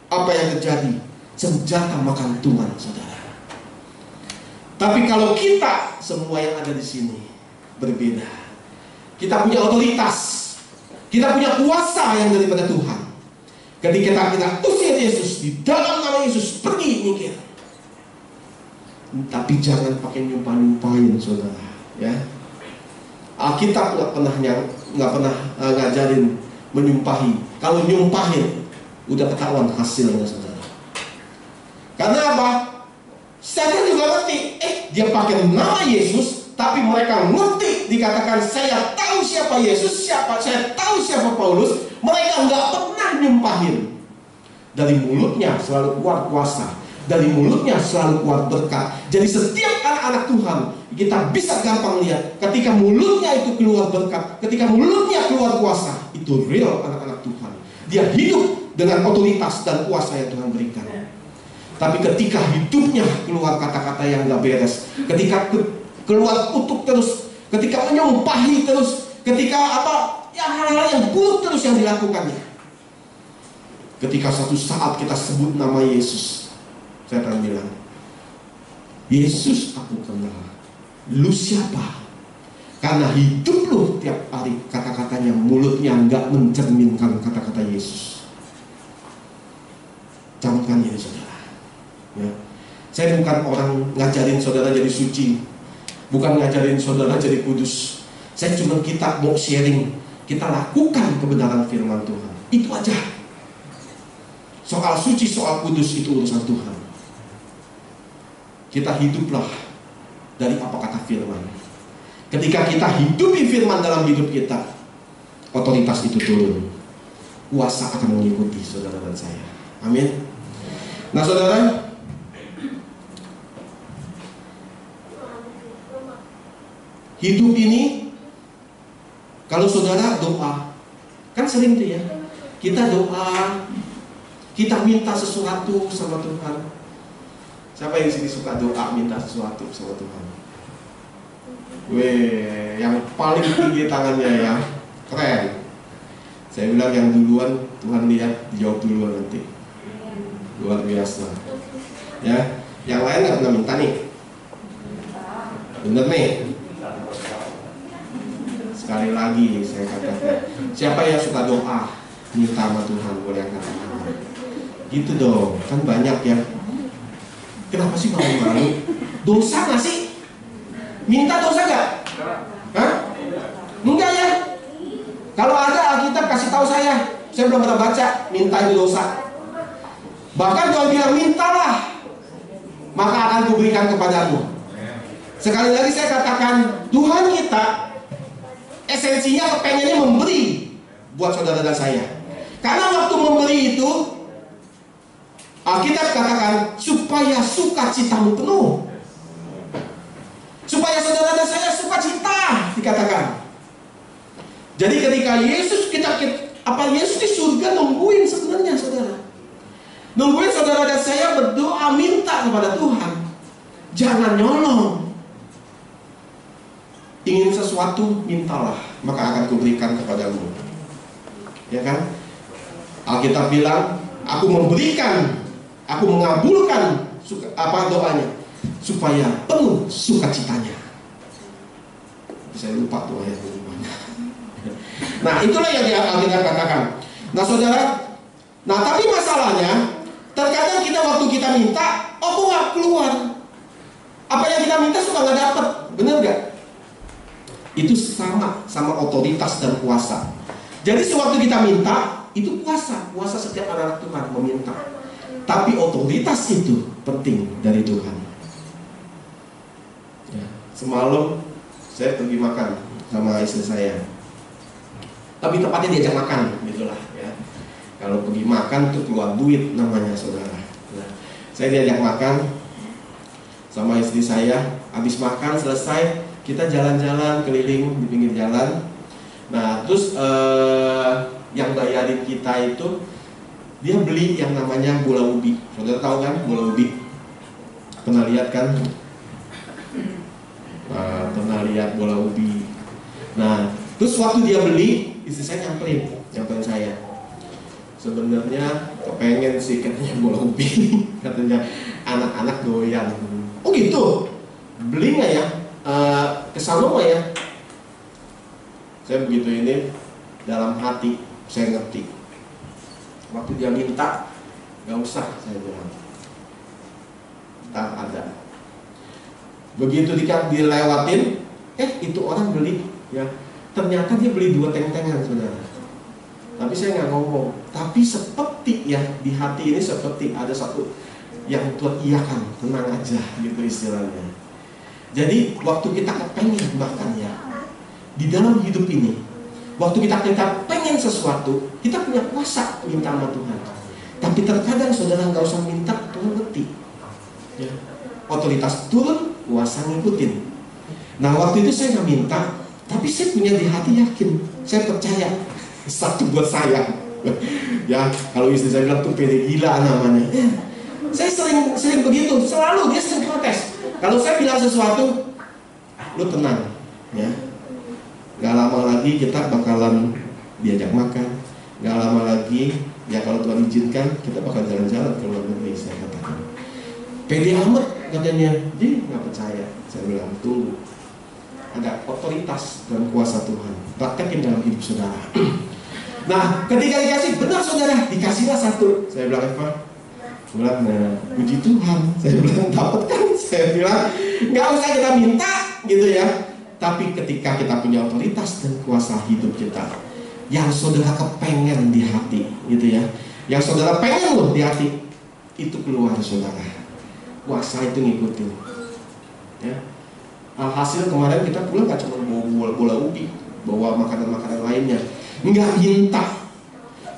Apa yang terjadi? Senjata makan Tuhan, saudara. Tapi kalau kita semua yang ada di sini berbeda. Kita punya otoritas. Kita punya kuasa yang daripada Tuhan. Ketika kita usir Yesus di dalam nama Yesus, pergi nyingkir. Tapi jangan pakai nyumpahin, saudara. Ya. Alkitab nggak pernah ngajarin menyumpahi. Kalau nyumpahin, udah ketahuan hasilnya, saudara. Karena apa? Setan juga ngerti. Dia pakai nama Yesus, tapi mereka ngerti. Dikatakan saya tahu siapa Yesus, saya tahu siapa Paulus. Mereka nggak pernah nyumpahin. Dari mulutnya selalu keluar kuasa. Dari mulutnya selalu keluar berkat. Jadi setiap anak-anak Tuhan, kita bisa gampang lihat ketika mulutnya itu keluar berkat, ketika mulutnya keluar kuasa, itu real anak-anak Tuhan. Dia hidup dengan otoritas dan kuasa yang Tuhan berikan. Tapi ketika hidupnya keluar kata-kata yang gak beres, ketika keluar kutuk terus, ketika menyumpahi terus, ketika hal-hal yang buruk terus yang dilakukannya. Ketika suatu saat kita sebut nama Yesus, saya akan bilang, Yesus aku kenal. Lu siapa? Karena hidup lu tiap hari kata-katanya, mulutnya nggak mencerminkan kata-kata Yesus. Camkan ini, saudara. Ya. Saya bukan orang ngajarin saudara jadi suci, bukan ngajarin saudara jadi kudus. Saya cuma kita mau sharing, kita lakukan kebenaran firman Tuhan. Itu aja. Soal suci, soal kudus itu urusan Tuhan. Kita hiduplah dari apa kata firman. Ketika kita hidupi firman dalam hidup kita, otoritas itu turun. Kuasa akan mengikuti saudara dan saya. Amin. Nah, saudara, hidup ini, kalau saudara doa, kan sering tuh ya, kita doa, kita minta sesuatu sama Tuhan. Siapa yang di sini suka doa minta sesuatu sama Tuhan? Weh, yang paling tinggi tangannya ya, keren. Saya bilang yang duluan Tuhan lihat, dijawab duluan nanti. Luar biasa. Ya, yang lain nggak pernah minta nih. Bener nih. Sekali lagi saya katakan, siapa yang suka doa minta sama Tuhan, boleh angkat tangan. Gitu dong, kan banyak ya. Kenapa sih malu-malu? Dosa nggak sih? Minta dosa nggak? Hah? Enggak ya? Kalau ada Alkitab kasih tahu saya belum pernah baca. Minta itu dosa. Bahkan Tuhan bilang mintalah, maka akan kuberikan kepadamu. Sekali lagi saya katakan, Tuhan kita esensinya kepengennya memberi buat saudara dan saya. Karena waktu memberi itu, Alkitab katakan supaya sukacitamu penuh, supaya saudara dan saya sukacita, dikatakan. Jadi ketika Yesus Yesus di surga nungguin sebenarnya saudara, nungguin saudara dan saya berdoa minta kepada Tuhan, jangan nyolong. ingin sesuatu, mintalah, maka akan kuberikan kepadamu. Ya kan? Alkitab bilang, aku memberikan, aku mengabulkan doanya supaya penuh sukacitanya. Saya lupa tuh ayatnya gimana. Nah, itulah yang Alkitab katakan. Nah, saudara, tapi masalahnya terkadang kita waktu kita minta, kok nggak keluar. Apa yang kita minta suka nggak dapat, bener nggak? Itu sama otoritas dan kuasa. Jadi sewaktu kita minta, itu kuasa setiap anak Tuhan meminta. Tapi otoritas itu penting dari Tuhan. Ya, semalam saya pergi makan sama istri saya. Tapi tepatnya diajak makan, gitulah ya. Kalau pergi makan tuh keluar duit namanya, saudara. Nah, saya diajak makan sama istri saya. Habis makan selesai, kita jalan-jalan keliling di pinggir jalan. Nah, terus yang bayarin kita itu dia beli yang namanya bola ubi. Saudara tahu kan bola ubi? Pernah lihat kan? Pernah lihat bola ubi. Nah, terus waktu dia beli, istri saya nyamperin saya. Sebenarnya kepengen sih katanya bola ubi. Katanya anak-anak doyan. Oh gitu? Beli nggak ya? Kesana nggak ya? Saya begitu ini dalam hati saya ngerti. Waktu dia minta, nggak usah, saya bilang. Tak ada. Begitu dilewatin, itu orang beli, ya. Ternyata dia beli 2 teng-tengan, saudara. Tapi saya nggak ngomong. Tapi seperti ya di hati ini seperti ada satu yang Tuhan iyakan, tenang aja, gitu istilahnya. Jadi waktu kita kepengen bahkan ya di dalam hidup ini, waktu kita pengen sesuatu, kita punya kuasa minta sama Tuhan. Tapi terkadang saudara nggak usah minta, Tuhan ngerti. Ya. Otoritas turun, kuasa ngikutin. Nah waktu itu saya nggak minta, tapi saya punya di hati yakin, saya percaya satu buat saya. Ya kalau istri saya bilang tuh pede gila namanya. Saya sering begitu, selalu dia sering protes. Kalau saya bilang sesuatu, lu tenang, ya. Gak lama lagi kita bakalan diajak makan. Gak lama lagi, ya kalau Tuhan izinkan, kita bakal jalan-jalan ke luar negeri, saya katakan. Pede amat katanya, dia gak percaya. Saya bilang, tunggu. Ada otoritas dan kuasa Tuhan. Praktekin dalam hidup saudara. Nah, ketika dikasih, benar saudara, dikasihlah satu. Saya bilang, Eva, nah, puji Tuhan. Saya bilang, dapat kan? Saya bilang, gak usah kita minta, gitu ya. Tapi ketika kita punya otoritas dan kuasa hidup kita, yang saudara kepengen di hati, gitu ya, yang saudara pengen loh di hati, itu keluar saudara. Kuasa itu ngikutin. Ya. Alhasil kemarin kita pulang gak cuma bawa bola ubi, bawa makanan-makanan lainnya, nggak minta.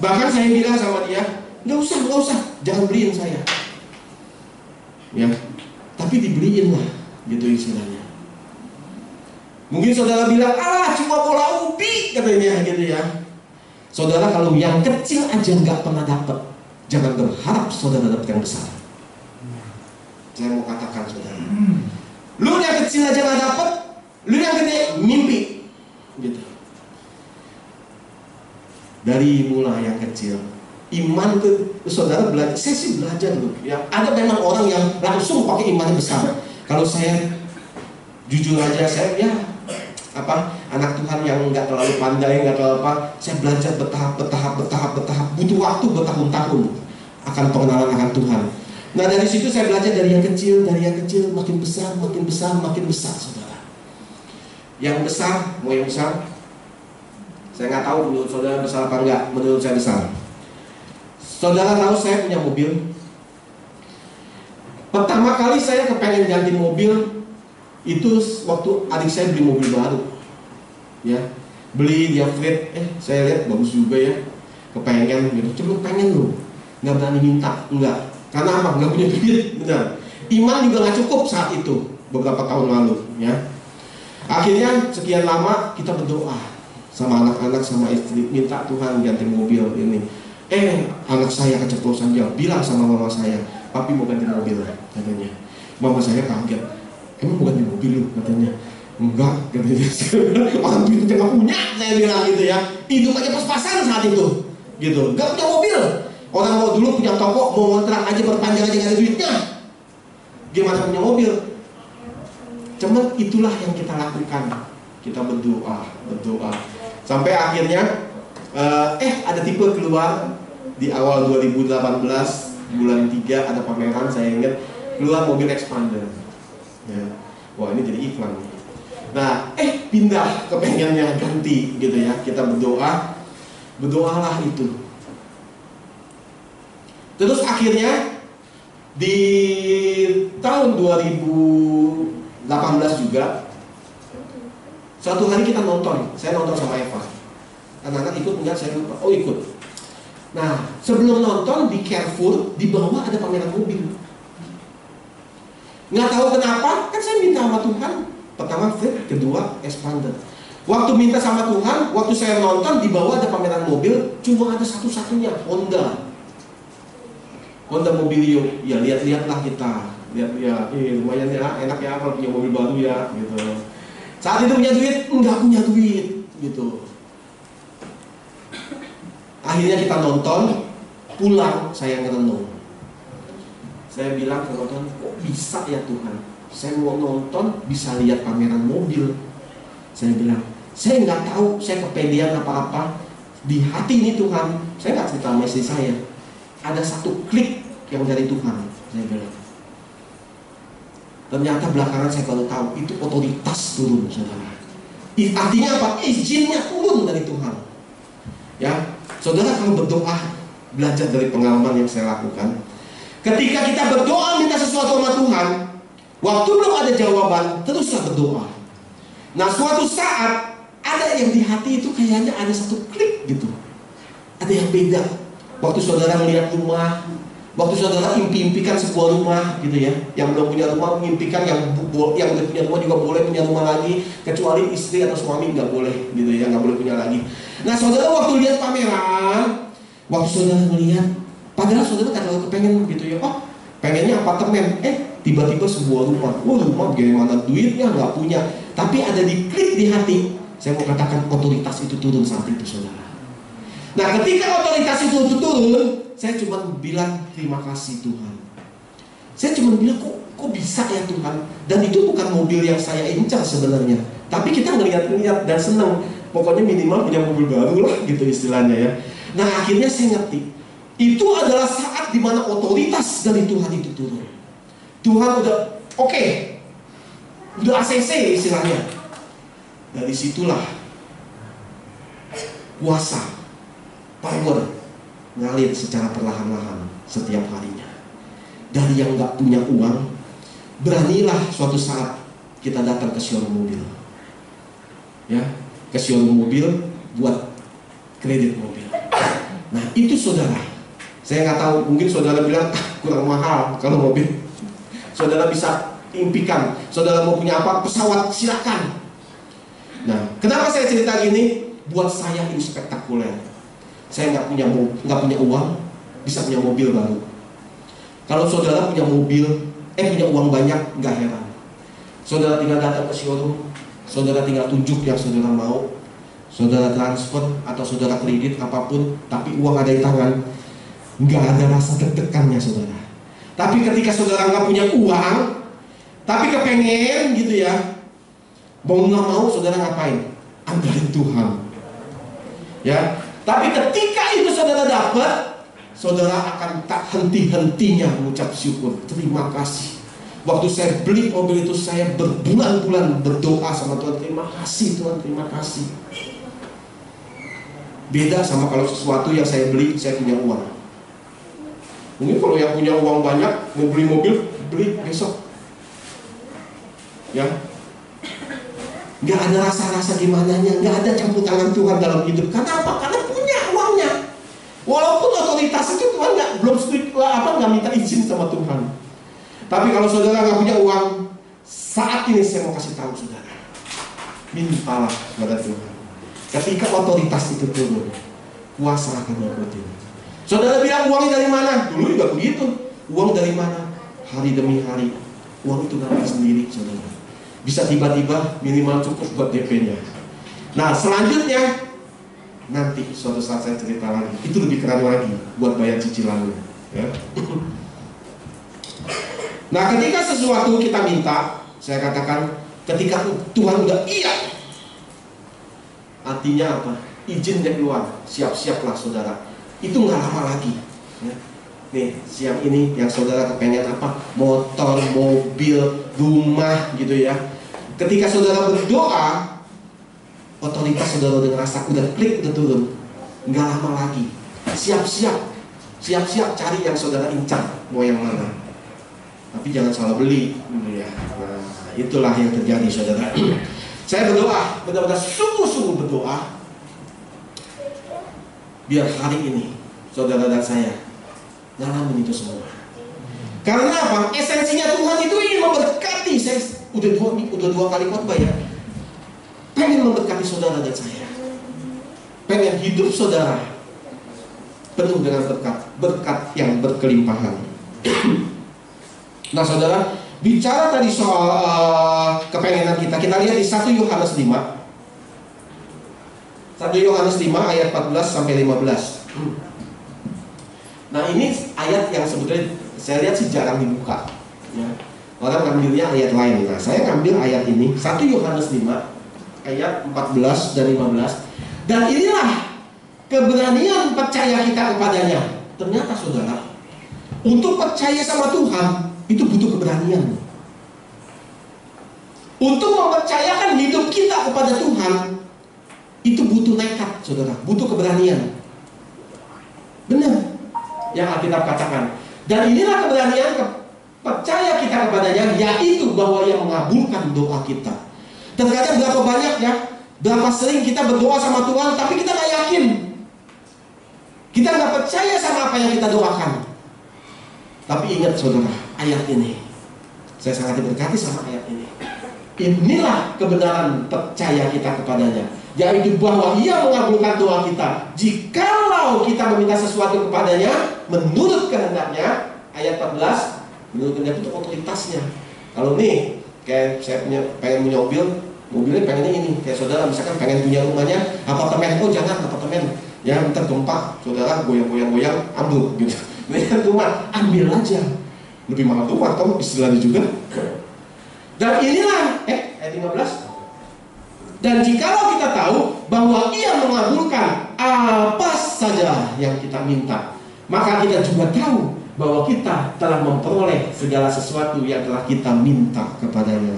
Bahkan saya bilang sama dia, nggak usah, jangan beliin saya. Ya, tapi dibeliin lah, gitu istilahnya. Mungkin saudara bilang, cuma bola ubi katanya gitu ya. Saudara kalau yang kecil aja nggak pernah dapat, jangan berharap saudara dapat yang besar. Saya mau katakan saudara, lu yang kecil aja nggak dapat, lu yang gede mimpi, gitu. Dari mulai yang kecil, iman tuh saudara belajar. Saya sih belajar loh. Ya, ada memang orang yang langsung pakai iman besar. Kalau saya jujur aja, saya ya anak Tuhan yang nggak terlalu pandai, nggak terlalu apa, saya belajar bertahap, butuh waktu bertahun-tahun akan pengenalan akan Tuhan. Nah dari situ saya belajar dari yang kecil makin besar, saudara. Yang besar, mau yang besar, saya nggak tahu menurut saudara besar apa enggak. Menurut saya besar. Saudara tahu saya punya mobil. Pertama kali saya kepengen ganti mobil itu waktu adik saya beli mobil baru, ya, beli dia fleet, saya lihat bagus juga ya, kepengen gitu, coba pengen loh, nggak berani minta, enggak, karena apa? Nggak punya duit, benar. Iman juga nggak cukup saat itu, beberapa tahun lalu, ya. Akhirnya sekian lama kita berdoa sama anak-anak, sama istri, minta Tuhan ganti mobil ini. Anak saya keceplosan, dia bilang sama mama saya, papi mau ganti mobil, katanya. Mama saya kaget. Emang bukan di mobil lu, katanya. Enggak, orang duit nggak punya, saya bilang gitu ya. Hidup aja pas-pasan saat itu, gitu. Nggak punya mobil. Orang mau dulu punya toko, mau ngontrak aja berpanjang aja nggak ada duitnya. Gimana punya mobil? Cuman itulah yang kita lakukan. Kita berdoa. Sampai akhirnya, ada tipe keluar di awal 2018 bulan 3 ada pameran, saya ingat keluar mobil Expander. Ya. Wah, ini jadi iklan. Nah, pindah ke pengennya ganti gitu ya. Kita berdoalah itu. Terus akhirnya di tahun 2018 juga suatu hari kita nonton. Saya nonton sama Eva. Anak-anak ikut enggak? Saya lupa. Oh, ikut. Nah, sebelum nonton di Carrefour di bawah ada pameran mobil. Nggak tahu kenapa, kan saya minta sama Tuhan. Pertama Fit, kedua Expander. Waktu minta sama Tuhan, waktu saya nonton di bawah ada pameran mobil, cuma ada satu-satunya Honda Mobilio. Ya lihat-lihatlah kita. Lihat ya, lumayan ya, enak ya kalau punya mobil baru ya, gitu. Saat itu punya duit, nggak punya duit, gitu. Akhirnya kita nonton, pulang saya ngerenung. Saya bilang ke Tuhan, kok bisa ya Tuhan? Saya mau nonton, bisa lihat pameran mobil. Saya bilang, saya nggak tahu, saya kepedean apa-apa. Di hati ini Tuhan, saya nggak cerita sama istri saya. Ada satu klik yang dari Tuhan, saya bilang. Ternyata belakangan saya baru tahu, itu otoritas turun, saudara. Artinya apa? Izinnya turun dari Tuhan. Ya, saudara kalau berdoa, belajar dari pengalaman yang saya lakukan. Ketika kita berdoa minta sesuatu sama Tuhan, waktu belum ada jawaban, teruslah berdoa. Nah, suatu saat ada yang di hati itu kayaknya ada satu klik gitu. Ada yang beda. Waktu saudara melihat rumah, waktu saudara impikan sebuah rumah gitu ya. Yang belum punya rumah mengimpikan, yang udah punya rumah juga boleh punya rumah lagi, kecuali istri atau suami nggak boleh gitu ya, nggak boleh punya lagi. Nah, saudara waktu lihat pameran, waktu saudara melihat, padahal saudara nggak terlalu kepengen gitu ya. Oh, pengennya apartemen. Tiba-tiba sebuah rumah. Rumah gimana duitnya nggak punya. Tapi ada di klik di hati. Saya mau katakan otoritas itu turun saat itu, saudara. Nah, ketika otoritas itu turun, saya cuma bilang terima kasih Tuhan. Saya cuma bilang kok bisa ya Tuhan. Dan itu bukan mobil yang saya incar sebenarnya. Tapi kita ngeliat dan senang. Pokoknya minimal punya mobil baru lah gitu istilahnya ya. Nah, akhirnya saya ngerti. Itu adalah saat dimana otoritas dari Tuhan itu turun. Tuhan udah oke, udah ACC istilahnya. Dari situlah kuasa, power ngalir secara perlahan-lahan setiap harinya. Dari yang gak punya uang, beranilah suatu saat kita datang ke showroom mobil, ya, ke showroom mobil buat kredit mobil. Nah, itu saudara. Saya nggak tahu, mungkin saudara bilang kurang mahal kalau mobil. Saudara bisa impikan, saudara mau punya apa, pesawat, silakan. Nah, kenapa saya cerita gini? Buat saya ini spektakuler. Saya nggak punya uang, bisa punya mobil baru. Kalau saudara punya mobil, punya uang banyak, nggak heran. Saudara tinggal datang ke showroom, saudara tinggal tunjuk yang saudara mau, saudara transfer atau saudara kredit apapun, tapi uang ada di tangan, nggak ada rasa deg-degannya saudara. Tapi ketika saudara nggak punya uang, tapi kepengen gitu ya, mau nggak mau saudara ngapain? Andalin Tuhan. Ya, tapi ketika itu saudara dapat, saudara akan tak henti-hentinya mengucap syukur. Terima kasih. Waktu saya beli mobil itu, saya berbulan-bulan berdoa sama Tuhan. Terima kasih Tuhan, terima kasih. Beda sama kalau sesuatu yang saya beli, saya punya uang. Mungkin kalau yang punya uang banyak, mau beli mobil, beli besok. Ya, nggak ada rasa-rasa gimananya, nggak ada campur tangan Tuhan dalam hidup. Karena apa? Karena punya uangnya. Walaupun otoritas itu Tuhan belum nggak minta izin sama Tuhan. Tapi kalau saudara nggak punya uang, saat ini saya mau kasih tahu saudara, mintalah kepada Tuhan. Ketika otoritas itu turun, kuasa akan mengikuti. Saudara bilang uangnya dari mana? Dulu juga begitu. Uang dari mana? Hari demi hari, uang itu datang sendiri, saudara. bisa tiba-tiba minimal cukup buat DP-nya. Nah selanjutnya nanti suatu saat saya cerita lagi, itu lebih keren lagi buat bayar cicilannya ya. Nah ketika sesuatu kita minta, saya katakan ketika Tuhan udah iya, artinya apa? Izin dari luar, siap-siaplah saudara. Itu nggak lama lagi ya. Nih siang ini yang saudara kepengen apa? Motor, mobil, rumah gitu ya. Ketika saudara berdoa, otoritas saudara udah ngerasa, udah klik, udah turun. Nggak lama lagi. Siap-siap cari yang saudara incar, mau yang mana. Tapi jangan salah beli gitu ya. Nah, itulah yang terjadi saudara. Saya berdoa, benar-benar sungguh-sungguh berdoa, biar hari ini saudara dan saya ngalamin itu semua. Karena apa? Esensinya Tuhan itu ingin memberkati. Saya udah dua kali khotbah ya. Pengen memberkati saudara dan saya. Pengen hidup saudara penuh dengan berkat yang berkelimpahan. Nah saudara, bicara tadi soal kepengenan kita lihat di 1 Yohanes 5. 1 Yohanes 5 ayat 14 sampai 15. Nah ini ayat yang sebetulnya saya lihat sih jarang dibuka ya. Orang ngambilnya ayat lain. Nah saya ngambil ayat ini 1 Yohanes 5 ayat 14 dan 15. Dan inilah keberanian percaya kita kepadanya. Ternyata saudara, untuk percaya sama Tuhan itu butuh keberanian. Untuk mempercayakan hidup kita kepada Tuhan itu butuh nekat saudara, butuh keberanian. Benar yang Alkitab katakan. Dan inilah keberanian percaya kita kepadanya, yaitu bahwa Ia mengabulkan doa kita. Terkadang berapa banyak ya, berapa sering kita berdoa sama Tuhan, tapi kita nggak yakin, kita nggak percaya sama apa yang kita doakan. Tapi ingat saudara, ayat ini, saya sangat diberkati sama ayat ini. Inilah kebenaran percaya kita kepadanya, yaitu bahwa Ia mengabulkan doa kita jikalau kita meminta sesuatu kepadanya menurut kehendaknya. Ayat 14, menurut kehendak itu otoritasnya. Kalau nih, kayak saya pengen punya mobilnya pengennya ini. Kayak saudara misalkan pengen punya rumahnya apartemen, oh jangan apartemen ya, ntar gempa saudara goyang-goyang ambruk gitu. Ini rumah, ambil aja, lebih mahal rumah atau istilahnya juga. Dan inilah ayat 15. Dan jikalau kita tahu bahwa Ia mengabulkan apa saja yang kita minta, maka kita juga tahu bahwa kita telah memperoleh segala sesuatu yang telah kita minta kepadanya.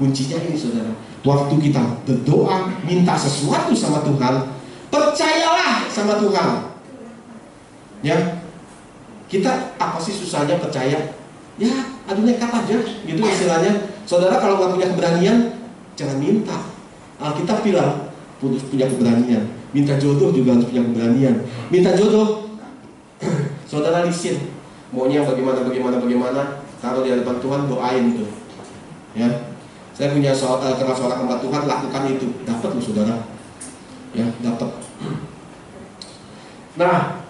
Kuncinya ini saudara, waktu kita berdoa minta sesuatu sama Tuhan, percayalah sama Tuhan ya. Kita apa sih susahnya percaya? Ya aduh nekat aja gitu istilahnya. Saudara kalau nggak punya keberanian, jangan minta. Alkitab bilang punya keberanian. Minta jodoh juga harus punya keberanian. Minta jodoh, saudara lisin, maunya bagaimana, taruh di hadapan Tuhan, doain itu. Ya, saya punya kenal seorang hamba Tuhan, lakukan itu, dapat loh saudara. Ya, dapat. Nah,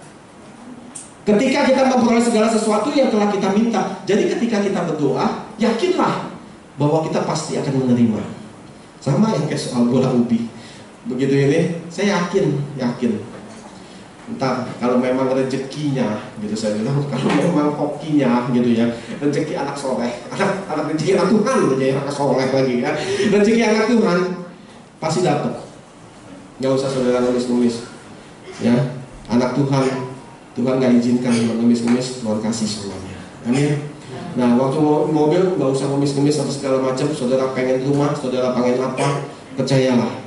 ketika kita memperoleh segala sesuatu yang telah kita minta, jadi ketika kita berdoa, yakinlah bahwa kita pasti akan menerima. Sama yang kayak soal bola ubi. Begitu ini, saya yakin. Entah kalau memang rezekinya, gitu saya bilang, kalau memang hokinya, gitu ya, rezeki anak soleh, anak rezeki anak Tuhan, jadi anak soleh lagi kan, rezeki anak Tuhan pasti dapat. Nggak usah saudara nulis-nulis, ya, anak Tuhan nggak izinkan nulis-nulis, Tuhan kasih semuanya. Amin. Nah, waktu mobil nggak usah nulis-nulis atau segala macam. Saudara pengen rumah, saudara pengen apa, percayalah.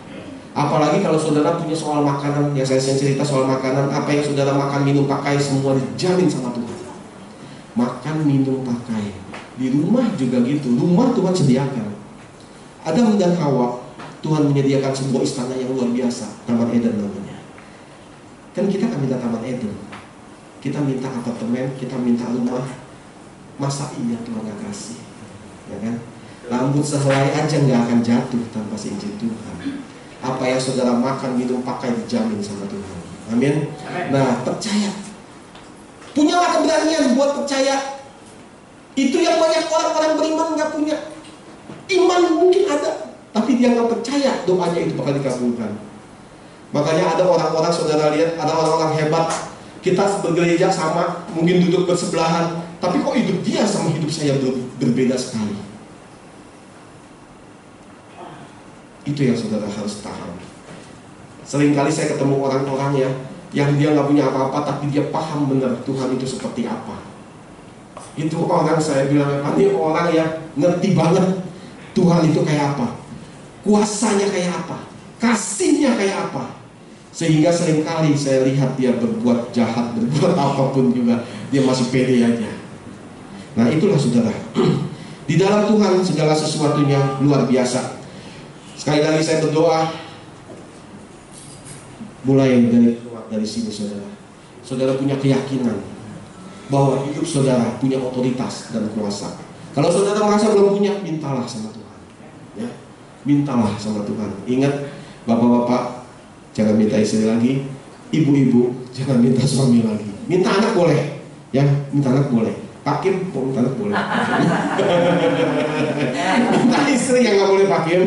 Apalagi kalau saudara punya soal makanan, yang saya cerita soal makanan, apa yang saudara makan, minum, pakai, semua dijamin sama Tuhan. Makan, minum, pakai. Di rumah juga gitu, rumah Tuhan sediakan. Adam dan Hawa, Tuhan menyediakan sebuah istana yang luar biasa, Taman Eden namanya. Kan kita kan minta Taman Eden, kita minta apartemen, kita minta rumah. Masa iya Tuhan gak kasih? Ya kan? Rambut sehelai aja gak akan jatuh tanpa seizin Tuhan. Apa yang saudara makan, minum, pakai dijamin sama Tuhan. Amin. Nah, percaya. Punyalah keberanian buat percaya. Itu yang banyak orang-orang beriman gak punya. Iman mungkin tapi dia nggak percaya doanya itu bakal dikabulkan. Makanya ada orang-orang, saudara lihat, ada orang-orang hebat. Kita bergereja sama, mungkin duduk bersebelahan, tapi kok hidup dia sama hidup saya berbeda sekali. Itu yang saudara harus tahan. Seringkali saya ketemu orang-orang ya, yang dia nggak punya apa-apa, tapi dia paham benar Tuhan itu seperti apa. Itu orang saya bilang, ini orang yang ngerti banget Tuhan itu kayak apa, kuasanya kayak apa, kasihnya kayak apa. Sehingga seringkali saya lihat dia berbuat jahat, berbuat apapun juga, dia masih pede aja. Nah itulah saudara, di dalam Tuhan segala sesuatunya luar biasa. Sekali lagi saya berdoa, mulai dari sini saudara. Saudara punya keyakinan bahwa hidup saudara punya otoritas dan kuasa. Kalau saudara merasa belum punya, mintalah sama Tuhan. Ya, mintalah sama Tuhan. Ingat, bapak-bapak jangan minta istri lagi, ibu-ibu jangan minta suami lagi. Minta anak boleh, ya, minta anak boleh. Pak Kim mau minta anak boleh. Minta istri yang nggak boleh Pak Kim.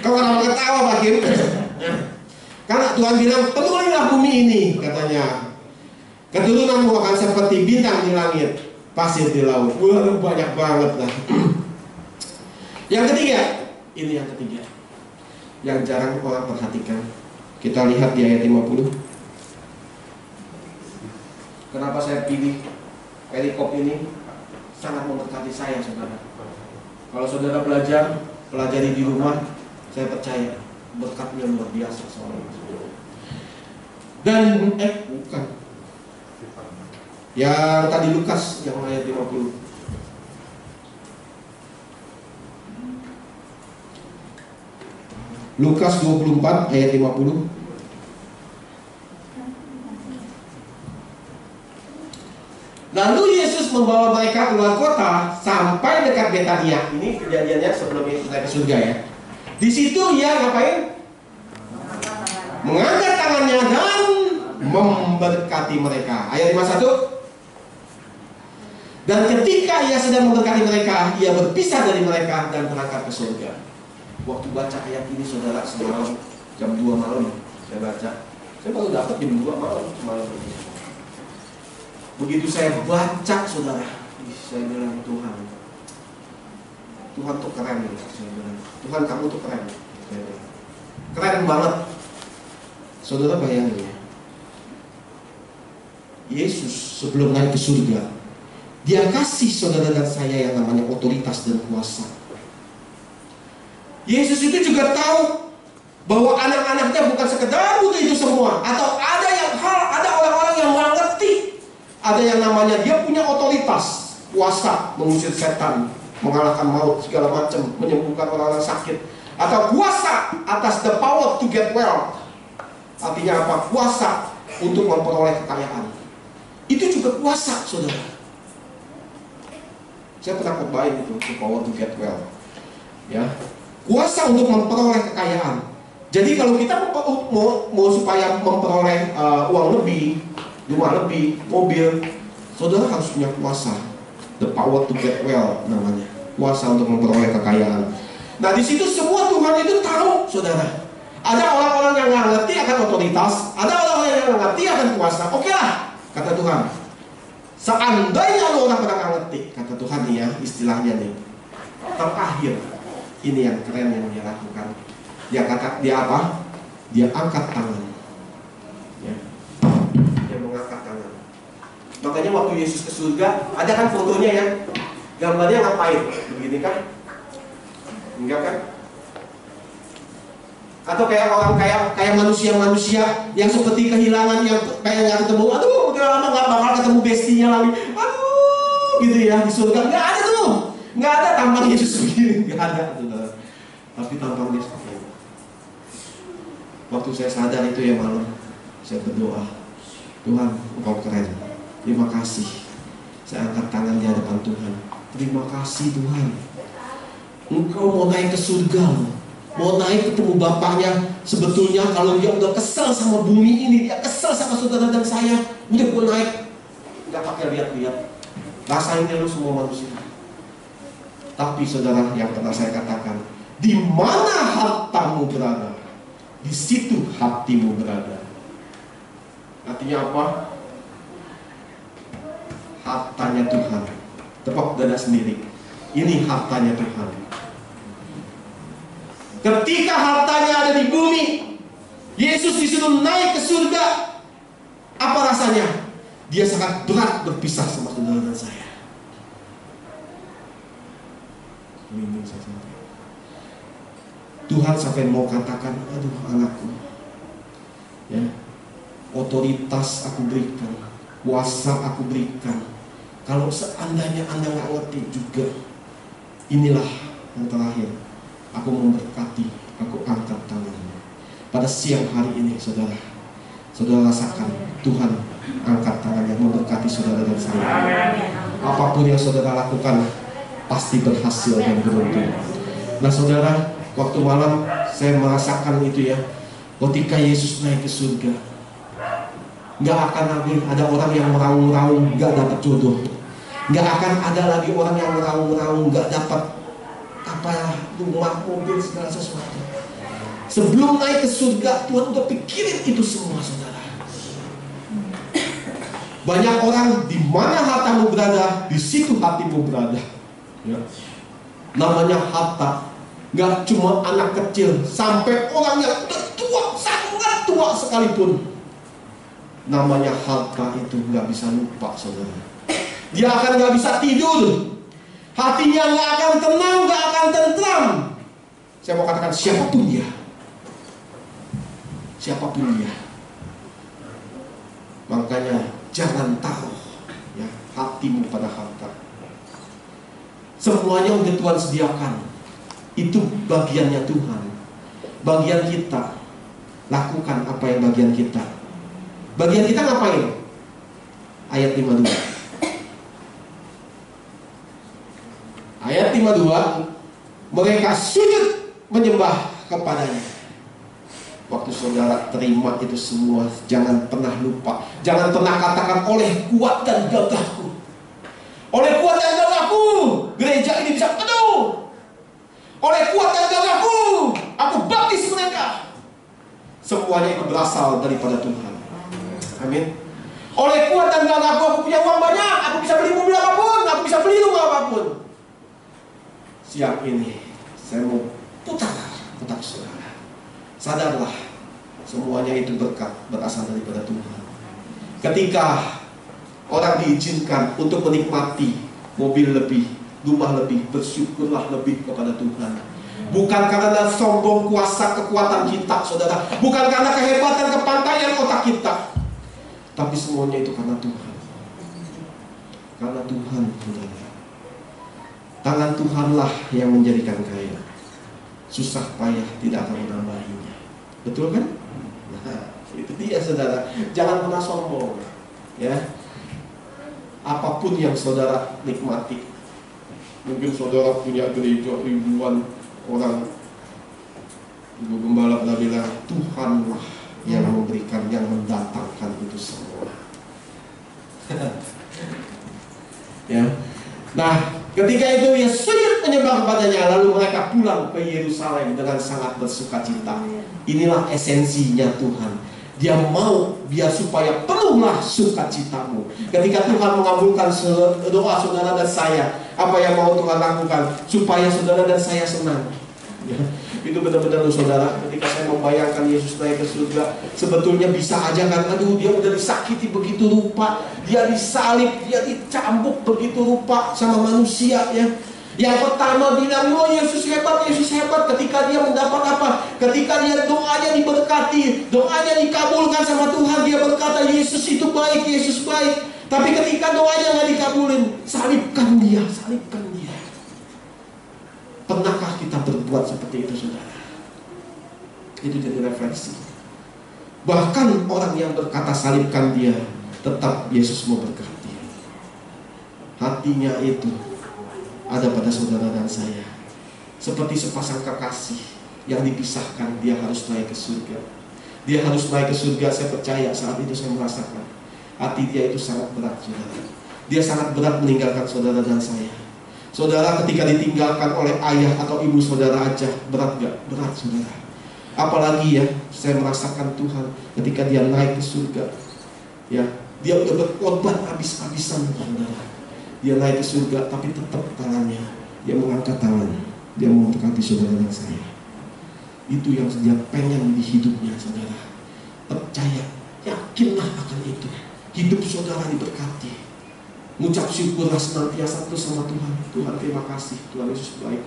Kalau orang ketawa Pak Kim. Karena Tuhan bilang, penuhilah bumi ini, katanya. Keturunanmu akan seperti bintang di langit, pasir di laut. Wah, banyak banget lah. Yang ketiga, ini yang ketiga, yang jarang orang perhatikan. Kita lihat di ayat 50. Kenapa saya pilih perikop ini? Sangat memberkati saya, saudara. Kalau saudara pelajari di rumah, saya percaya berkatnya luar biasa soal itu. Dan bukan yang tadi Lukas yang ayat 50. Lukas 24 ayat 50. Lalu Yesus membawa mereka keluar kota sampai dekat Betania. Ini kejadiannya sebelum Yesus naik ke surga ya. Di situ ia ngapain? Mengangkat tangannya dan memberkati mereka. Ayat 51. Dan ketika ia sedang memberkati mereka, ia berpisah dari mereka dan berangkat ke surga. Waktu baca ayat ini saudara, semalam jam 2 malam saya baca. Saya baru dapat jam 2 malam semalam. Begitu saya baca saudara, saya bilang Tuhan tuh keren. Saya bilang, Tuhan kamu tuh keren. Keren banget. Saudara bayangin ya, Yesus sebelum naik ke surga, dia kasih saudara dan saya yang namanya otoritas dan kuasa. Yesus itu juga tahu bahwa anak-anaknya bukan sekedar butuh itu semua, atau ada orang-orang yang nggak ngerti. Ada yang namanya dia punya otoritas, kuasa mengusir setan, mengalahkan maut segala macam, menyembuhkan orang-orang sakit, atau kuasa atas the power to get well. Artinya apa? Kuasa untuk memperoleh kekayaan. Itu juga kuasa, saudara. Saya pernah khotbahin itu, the power to get well. Ya, kuasa untuk memperoleh kekayaan. Jadi kalau kita mau supaya memperoleh uang lebih, rumah lebih, mobil, saudara harus punya kuasa. The power to get well namanya. Kuasa untuk memperoleh kekayaan. Nah di situ semua Tuhan itu tahu, saudara. Ada orang-orang yang nggak ngerti akan otoritas, ada orang-orang yang nggak ngerti akan kuasa. Oke lah, kata Tuhan. Seandainya lo orang nggak ngerti, kata Tuhan nih ya, istilahnya nih. Terakhir, ini yang keren yang dia lakukan. Dia apa? Dia angkat tangan. Ya. Dia mengangkat tangan. Makanya waktu Yesus ke surga, ada kan fotonya ya? Gambarnya ngapain? Begini kan? Enggak kan? Atau kayak orang kayak manusia-manusia yang seperti kehilangan, yang kayak nggak ketemu, aduh udah lama nggak bakal ketemu bestinya lagi, aduh gitu ya, di surga nggak ada tuh, nggak ada tampang Yesus begini, nggak ada tuh. Tapi tampang dia seperti itu. Waktu saya sadar itu ya malam, saya berdoa, Tuhan Engkau keren, terima kasih. Saya angkat tangan di hadapan Tuhan, terima kasih Tuhan, Engkau mau naik ke surga loh. Mau naik ketemu Bapaknya. Sebetulnya kalau dia udah kesel sama bumi ini, dia kesel sama saudara dan saya, udah gue naik, gak pakai lihat-lihat, rasain dulu semua manusia. Tapi saudara, yang pernah saya katakan, Di mana hartamu berada, di situ hatimu berada. Artinya apa? Hartanya Tuhan. Tepuk dada sendiri. Ini hartanya Tuhan. Ketika hartanya ada di bumi, Yesus disuruh naik ke surga. Apa rasanya? Dia sangat berat berpisah sama saudara dan saya. Tuhan sampai mau katakan, aduh anakku, ya, otoritas aku berikan, kuasa aku berikan. Kalau seandainya Anda nggak ngerti juga, inilah yang terakhir. Aku memberkati, aku angkat tanganmu. Pada siang hari ini, saudara rasakan Tuhan angkat tangannya memberkati saudara dan saya. Apapun yang saudara lakukan pasti berhasil dan beruntung. Nah saudara, waktu malam saya merasakan itu ya. Ketika Yesus naik ke surga, nggak akan lagi ada orang yang meraung-raung nggak dapat jodoh. Nggak akan ada lagi orang yang meraung-raung nggak dapat rumah, mobil, segala sesuatu. Sebelum naik ke surga, Tuhan udah pikirin itu semua, saudara. Banyak orang, di mana hartamu berada, di situ hatimu berada. Ya. Namanya harta, nggak cuma anak kecil, sampai orang yang udah tua, sangat tua sekalipun. Namanya harta itu nggak bisa lupa, saudara. Dia akan nggak bisa tidur. Hatinya nggak akan tenang, nggak akan tentram. Saya mau katakan siapapun dia, makanya jangan taruh ya hatimu pada harta. Semuanya udah Tuhan sediakan. Itu bagiannya Tuhan. Bagian kita, lakukan apa yang bagian kita. Bagian kita ngapain? Ayat 52. Ayat 52, mereka sujud menyembah kepadanya. Waktu saudara terima itu semua, jangan pernah lupa, jangan pernah katakan oleh kuat dan gagahku, oleh kuat dan gagahku gereja ini bisa penuh, oleh kuat dan gagahku aku baptis mereka. Semuanya itu berasal daripada Tuhan. Amin. Oleh kuat dan gagahku aku punya uang banyak, aku bisa beli mobil apapun, aku bisa beli rumah apapun. Siang ini saya mau putar saudara. Sadarlah, semuanya itu berkat berasal daripada Tuhan. Ketika orang diizinkan untuk menikmati mobil lebih, rumah lebih, bersyukurlah lebih kepada Tuhan. Bukan karena sombong, kuasa, kekuatan kita, saudara. Bukan karena kehebatan, kepandaian otak kita. Tapi semuanya itu karena Tuhan. Karena Tuhan, saudara. Tangan Tuhanlah yang menjadikan kaya. Susah payah tidak akan menambahinya. Betul kan? Nah, itu dia saudara. Jangan pernah sombong. Ya. Apapun yang saudara nikmati. Mungkin saudara punya gereja ribuan orang. Ibu Gembala pernah bilang, Tuhanlah yang memberikan, yang mendatangkan itu semua. Ya. Nah, ketika itu ia sujud menyembah kepadanya, lalu mereka pulang ke Yerusalem dengan sangat bersukacita. Inilah esensinya Tuhan. Dia mau biar supaya penuhlah sukacitamu. Ketika Tuhan mengabulkan doa saudara dan saya, apa yang mau Tuhan lakukan? Supaya saudara dan saya senang. Ya. Itu benar-benar saudara, ketika saya membayangkan Yesus naik ke surga, sebetulnya bisa aja kan, aduh dia udah disakiti begitu rupa, dia disalib, dia dicambuk begitu rupa sama manusia ya. Yang pertama bilang, oh Yesus hebat, ketika dia mendapat apa? Ketika dia doanya diberkati, doanya dikabulkan sama Tuhan, dia berkata Yesus itu baik, Yesus baik. Tapi ketika doanya nggak dikabulin, salibkan dia. Pernahkah kita berbuat seperti itu, saudara? Itu jadi refleksi. Bahkan orang yang berkata salibkan dia, tetap Yesus mau berkati. Hatinya itu ada pada saudara dan saya. Seperti sepasang kekasih yang dipisahkan, dia harus naik ke surga. Dia harus naik ke surga, saya percaya saat itu saya merasakan. Hati dia itu sangat berat, saudara. Dia sangat berat meninggalkan saudara dan saya. Saudara, ketika ditinggalkan oleh ayah atau ibu saudara aja, berat gak? Berat, saudara. Apalagi ya, saya merasakan Tuhan ketika dia naik ke surga. Ya, dia udah berkorban habis-habisan, saudara. Dia naik ke surga, tapi tetap tangannya, dia mengangkat tangannya, dia mau mendekati saudara dan saya. Itu yang dia pengen di hidupnya, saudara. Percaya, yakinlah akan itu. Hidup saudara diberkati. Mengucap syukurlah senantiasa terus sama Tuhan. Tuhan terima kasih, Tuhan Yesus baik.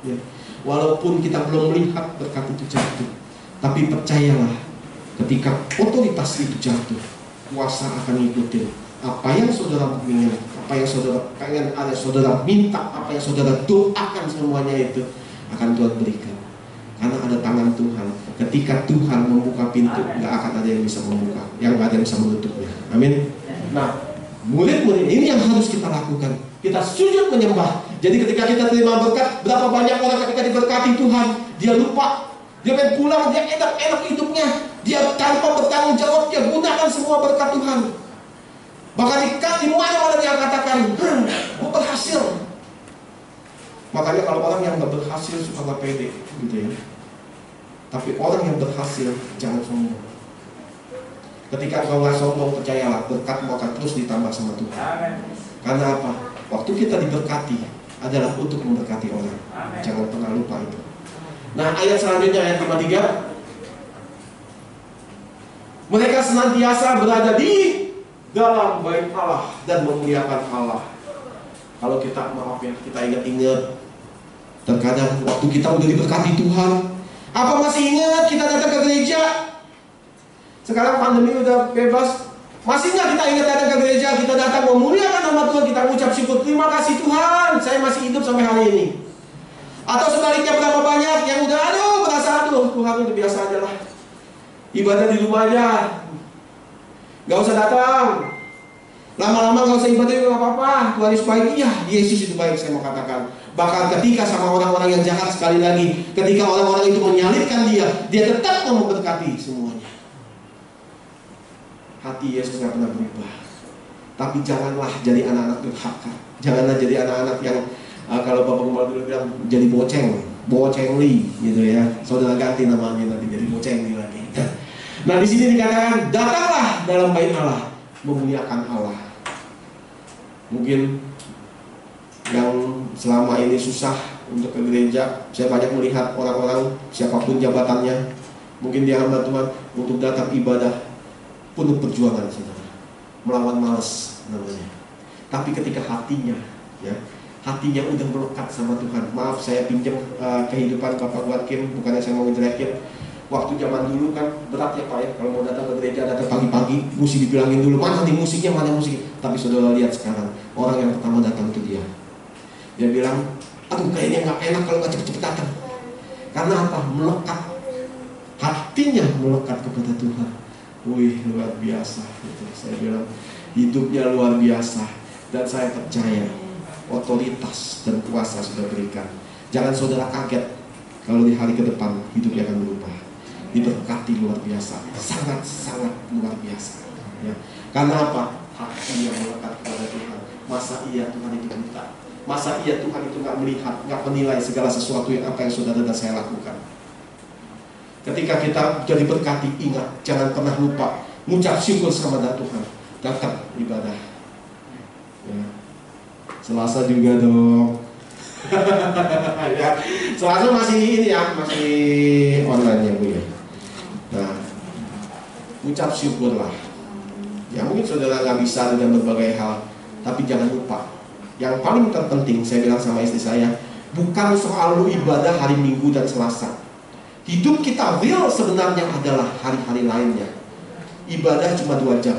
Ya. Walaupun kita belum melihat berkat itu jatuh, tapi percayalah, ketika otoritas itu jatuh, kuasa akan ngikutin apa yang saudara ingin, apa yang saudara pengen, ada saudara minta, apa yang saudara doakan, semuanya itu akan Tuhan berikan. Karena ada tangan Tuhan. Ketika Tuhan membuka pintu, nggak akan ada yang bisa membuka, yang nggak ada yang bisa menutupnya. Amin. Nah, murid-murid ini yang harus kita lakukan. Kita sujud menyembah. Jadi ketika kita terima berkat, berapa banyak orang ketika diberkati Tuhan, dia lupa, dia pengen pulang, dia enak-enak hidupnya, dia tanpa bertanggung jawab, dia gunakan semua berkat Tuhan. Bahkan di mana dia katakan, gue berhasil. Makanya kalau orang yang nggak berhasil suka nggak pede, gitu ya. Tapi orang yang berhasil jangan sombong. Ketika kau nggak sombong, percayalah, berkatmu akan terus ditambah sama Tuhan. Karena apa? Waktu kita diberkati adalah untuk memberkati orang. Jangan pernah lupa itu. Nah, ayat selanjutnya, ayat 53. Mereka senantiasa berada di dalam bait Allah dan memuliakan Allah. Kalau kita, maaf ya, kita ingat-ingat, terkadang waktu kita udah diberkati Tuhan, apa masih ingat kita datang ke gereja? Sekarang pandemi udah bebas, masih nggak kita ingat datang ke gereja? Kita datang memuliakan nama Tuhan, kita mengucap syukur, terima kasih Tuhan, saya masih hidup sampai hari ini. Atau sebaliknya, berapa banyak yang udah berasa Tuhan udah biasa aja lah, ibadah di rumah aja, nggak usah datang. Lama-lama nggak usah ibadah juga nggak apa-apa. Tuhan Yesus baik, iya Yesus itu baik, saya mau katakan. Bahkan ketika sama orang-orang yang jahat, sekali lagi, ketika orang-orang itu menyalibkan dia tetap mau memberkati semuanya. Hati Yesus nggak pernah berubah. Tapi janganlah jadi anak-anak durhaka. Janganlah jadi anak-anak yang kalau Bapak Gembala dulu bilang jadi bocengli, gitu ya. Saudara ganti namanya nanti jadi bocengli lagi. Nah, di sini dikatakan, datanglah dalam bait Allah, memuliakan Allah. Mungkin yang selama ini susah untuk ke gereja, saya banyak melihat orang-orang siapapun jabatannya, mungkin dia hamba Tuhan, untuk datang ibadah penuh perjuangan, saudara, melawan malas namanya. Tapi ketika hatinya, ya, hatinya udah melekat sama Tuhan. Maaf, saya pinjam kehidupan Bapak Watkin, bukannya saya mau ngejelekin. Waktu zaman dulu kan berat ya Pak ya, kalau mau datang ke gereja datang pagi-pagi, mesti dibilangin dulu mana nih musiknya, mana musiknya. Tapi saudara lihat sekarang, orang yang pertama datang itu dia. Dia bilang, aduh kayaknya nggak enak kalau nggak cepet-cepet datang. Karena apa? Melekat, hatinya melekat kepada Tuhan. Wih, luar biasa. Gitu. Saya bilang hidupnya luar biasa, dan saya percaya otoritas dan kuasa sudah berikan. Jangan saudara kaget kalau di hari ke depan hidupnya akan berubah. Diberkati luar biasa, sangat-sangat luar biasa. Ya. Karena apa? Hati yang melekat kepada Tuhan. Masa iya Tuhan itu buta? Masa iya Tuhan itu nggak melihat, nggak menilai segala sesuatu yang apa yang saudara dan saya lakukan? Ketika kita jadi berkati, ingat, jangan pernah lupa mengucap syukur sama Tuhan. Datang ibadah. Ya. Selasa juga dong. Ya, Selasa masih ini ya, masih online ya Bu ya. Nah, ucap syukurlah. Ya mungkin saudara nggak bisa dengan berbagai hal, tapi jangan lupa. Yang paling terpenting, saya bilang sama istri saya, bukan soal lu ibadah hari Minggu dan Selasa. Hidup kita real sebenarnya adalah hari-hari lainnya. Ibadah cuma 2 jam.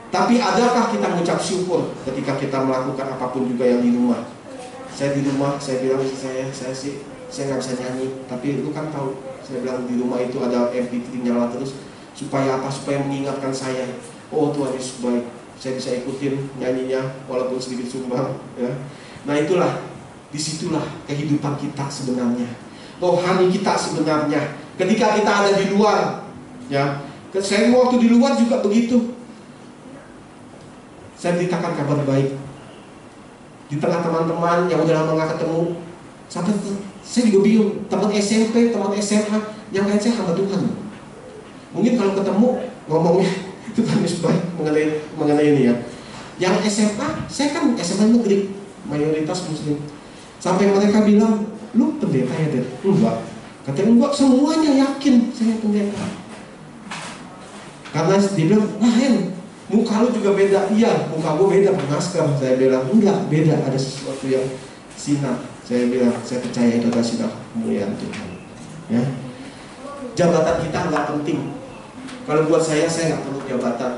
Tapi adakah kita mengucap syukur ketika kita melakukan apapun juga yang di rumah? Saya di rumah, saya bilang saya nggak bisa nyanyi, tapi lu kan tahu, saya bilang di rumah itu ada MP3 nyala terus, supaya apa? Supaya mengingatkan saya, oh Tuhan Yesus baik, saya bisa ikutin nyanyinya walaupun sedikit sumbang, ya. Nah itulah, disitulah kehidupan kita sebenarnya, rohani kita sebenarnya. Ketika kita ada di luar, ya, saya waktu di luar juga begitu. Saya beritakan kabar baik. di tengah teman-teman yang udah lama gak ketemu. Sampai saya juga bingung, teman SMP, teman SMA yang kayak saya hamba Tuhan. Mungkin kalau ketemu ngomongnya itu kan baik mengenai ini ya. Yang SMA, saya kan SMA negeri, mayoritas muslim. Sampai mereka bilang, lu pendeta ya Dad? Enggak. Katanya enggak, semuanya yakin saya pendeta. Karena dia bilang, wah Hen, muka lu juga beda. Iya, muka gue beda, bermasker. Saya bilang, enggak, beda, ada sesuatu yang sinar. Saya bilang, saya percaya itu adalah sinar kemuliaan Tuhan. Ya. Jabatan kita nggak penting. Kalau buat saya nggak perlu jabatan.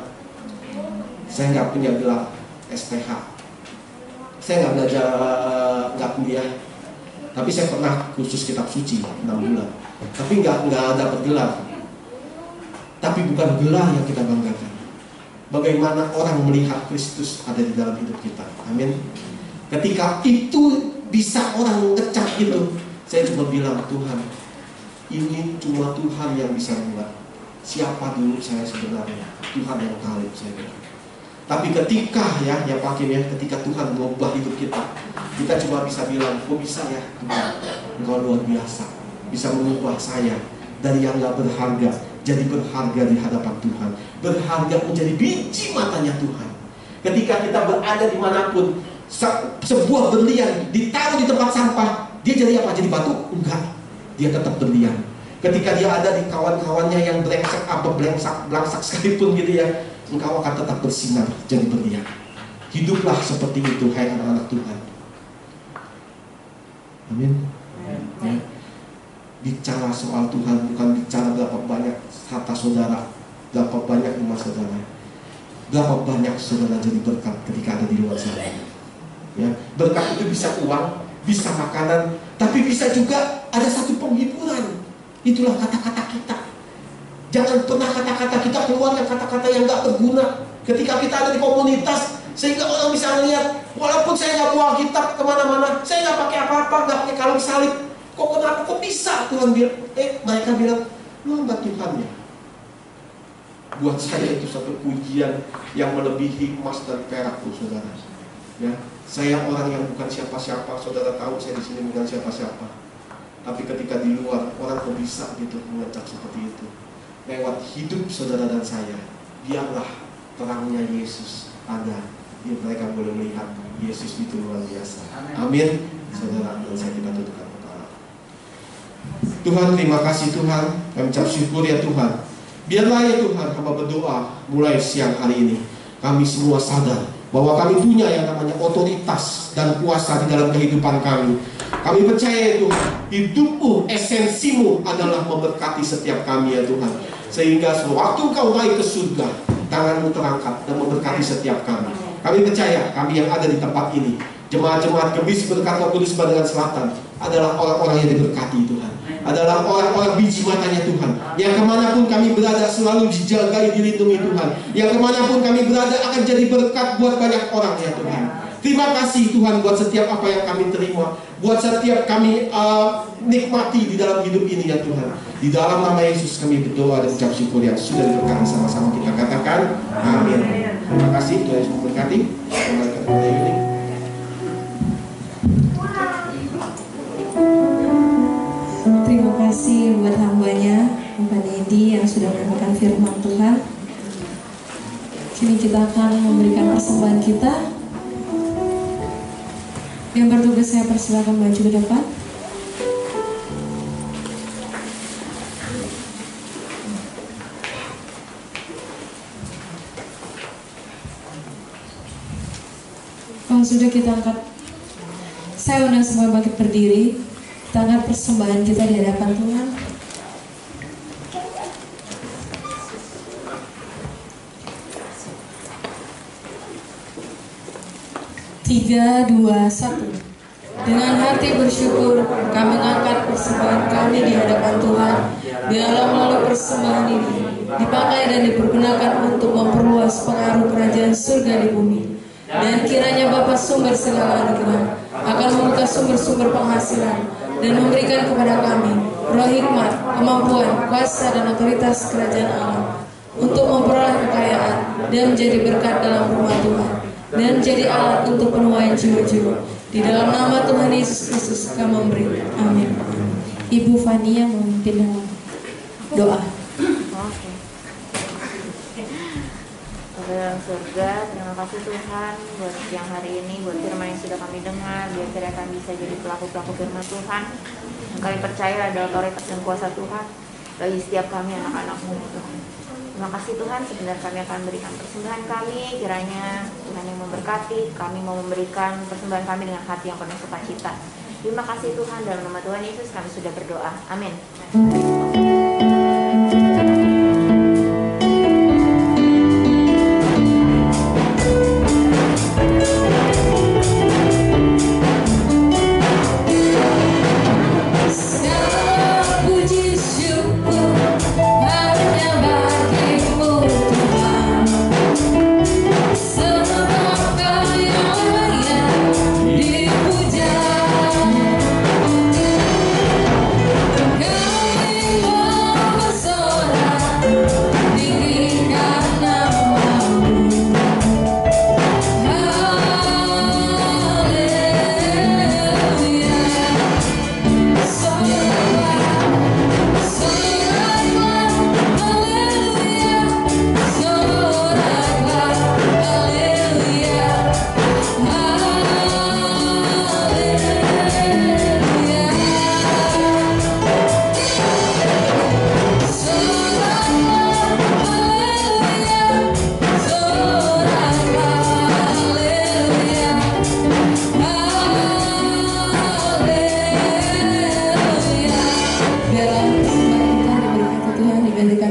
Saya nggak punya gelar SPH. Saya nggak belajar, nggak kuliah. Tapi saya pernah kursus kitab suci 6 bulan. Tapi nggak dapat gelar. Tapi bukan gelar yang kita banggakan. Bagaimana orang melihat Kristus ada di dalam hidup kita. Amin. Ketika itu bisa orang ngecap gitu, saya cuma bilang, Tuhan, ini cuma Tuhan yang bisa membuat. Siapa dulu saya sebenarnya? Tuhan yang tahu, saya bilang. Tapi ketika ya Pak Kim ya, ketika Tuhan mengubah hidup kita cuma bisa bilang, kok bisa ya Tuhan, Engkau luar biasa, bisa mengubah saya dari yang gak berharga jadi berharga di hadapan Tuhan, berharga menjadi biji matanya Tuhan. Ketika kita berada dimanapun, sebuah berlian ditaruh di tempat sampah, dia jadi apa? Jadi batu? Enggak, dia tetap berlian. Ketika dia ada di kawan-kawannya yang belangsak sekalipun gitu ya, engkau akan tetap bersinar jadi berlian. Hiduplah seperti itu, hai anak-anak Tuhan. Amin. Ya. Bicara soal Tuhan bukan bicara berapa banyak harta saudara, berapa banyak rumah saudara, berapa banyak saudara jadi berkat ketika ada di luar sana. Ya, berkat itu bisa uang, bisa makanan, tapi bisa juga ada satu penghiburan. Itulah kata-kata kita. Jangan pernah kata-kata kita keluar yang kata-kata yang gak berguna. Ketika kita ada di komunitas, sehingga orang bisa melihat, walaupun saya gak bawa kitab kemana-mana, saya gak pakai apa-apa, gak pakai kalung salib, kok bisa Tuhan bilang? Mereka bilang, lu hamba Tuhan ya. Buat saya itu satu pujian yang melebihi emas dan perak, saudara. Ya, saya orang yang bukan siapa-siapa, saudara tahu saya di sini bukan siapa-siapa. Tapi ketika di luar, orang kok bisa gitu mengecap seperti itu. Lewat hidup saudara dan saya, biarlah terangnya Yesus ada. Ya, mereka boleh melihat Yesus itu luar biasa. Amin. Saudara dan saya, kita tutupkan kepala. Tuhan, terima kasih Tuhan. Kami ucap syukur ya Tuhan. Biarlah ya Tuhan, hamba berdoa mulai siang hari ini. Kami semua sadar bahwa kami punya yang namanya otoritas dan kuasa di dalam kehidupan kami. Kami percaya ya Tuhan, hidupmu, esensimu adalah memberkati setiap kami ya Tuhan. Sehingga sewaktu Kau naik ke surga, tanganmu terangkat dan memberkati setiap kami. Kami percaya, kami yang ada di tempat ini, jemaat-jemaat Gemis Berkat Roh Kudus Badangan Selatan, adalah orang-orang yang diberkati Tuhan. Adalah orang-orang biji matanya Tuhan. Yang kemanapun kami berada selalu dijagai, dilindungi Tuhan. Yang kemanapun kami berada akan jadi berkat buat banyak orang ya Tuhan. Terima kasih Tuhan buat setiap apa yang kami terima, buat setiap kami nikmati di dalam hidup ini ya Tuhan. Di dalam nama Yesus kami berdoa dan ucap syukur yang sudah diberkati, sama-sama kita katakan amin. Terima kasih, Tuhan Yesus memberkati. Terima kasih buat hambanya, Bapak Nedi yang sudah menyampaikan firman Tuhan. Kini kita akan memberikan persembahan kita. Yang bertugas saya persilakan maju ke depan. Kalau sudah kita angkat, saya undang semua bangkit berdiri. Kita angkat persembahan kita di hadapan Tuhan. Tiga, dua, satu. Dengan hati bersyukur, kami mengangkat persembahan kami di hadapan Tuhan. Biarlah melalui persembahan ini dipakai dan dipergunakan untuk memperluas pengaruh kerajaan surga di bumi. Dan kiranya Bapa sumber segala anugerah akan membuka sumber-sumber penghasilan dan memberikan kepada kami roh hikmat, kemampuan, kuasa dan otoritas kerajaan Allah untuk memperoleh kekayaan dan menjadi berkat dalam rumah Tuhan. dan jadi alat untuk penuaian jiwa-jiwa. Di dalam nama Tuhan Yesus Kristus kami memberi. Amin. Ibu Fania memimpin dalam doa. Oke. Bapa dalam surga, terima kasih Tuhan buat siang hari ini, buat firman yang sudah kami dengar, biar kita akan bisa jadi pelaku-pelaku firman Tuhan yang kami percaya ada otoritas dan kuasa Tuhan bagi setiap kami anak-anak-Mu Tuhan. Terima kasih Tuhan, sebentar kami akan memberikan persembahan kami, kiranya Tuhan yang memberkati, kami mau memberikan persembahan kami dengan hati yang penuh sukacita. Terima kasih Tuhan, dalam nama Tuhan Yesus kami sudah berdoa. Amin.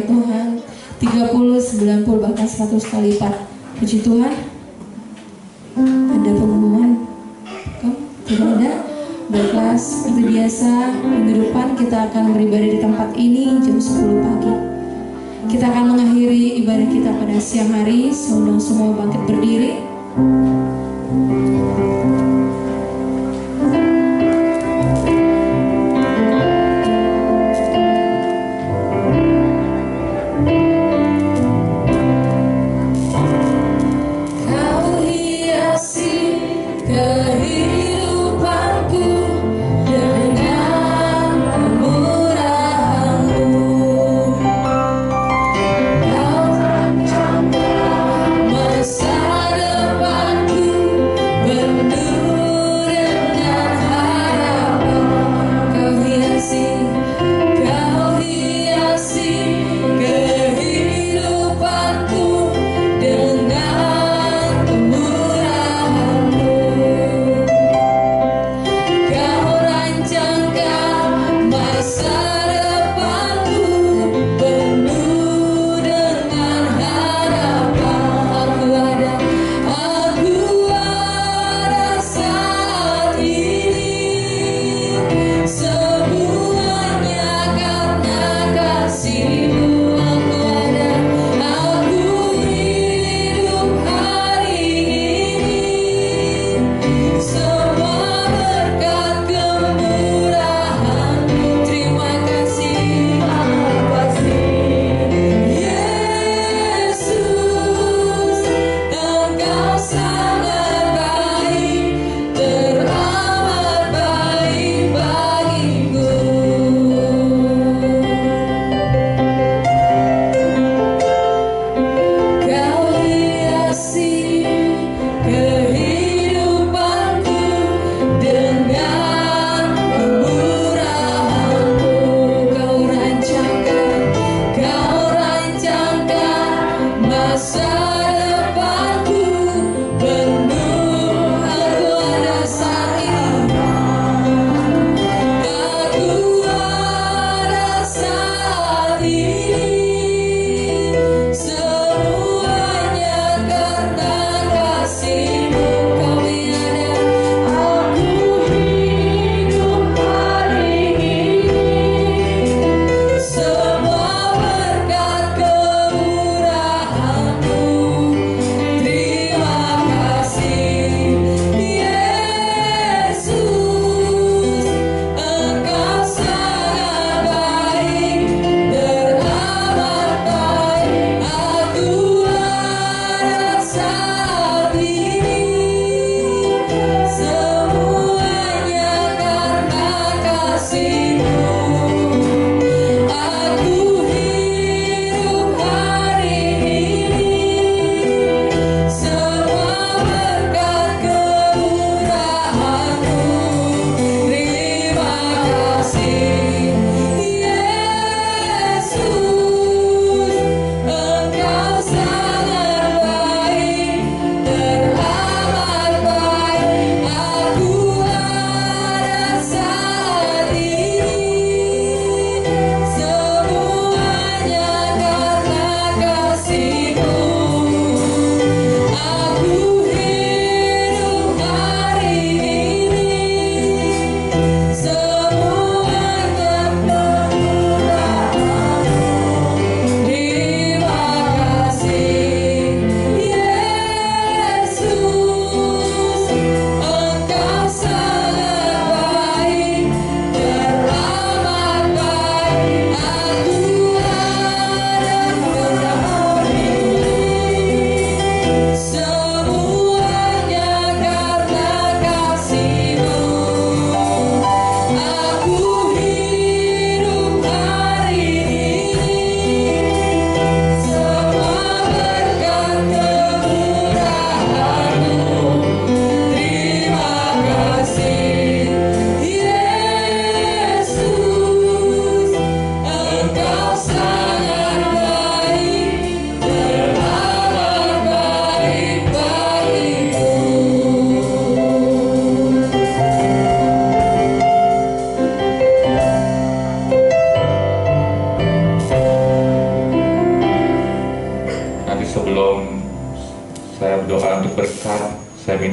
Tuhan 30, 90 bahkan 100 kali lipat. Puji Tuhan. Ada pengumuman? Tidak ada? Baiklah, seperti biasa minggu depan kita akan beribadah di tempat ini jam 10 pagi. Kita akan mengakhiri ibadah kita pada siang hari. Seundang semua bangkit berdiri. Masa depanku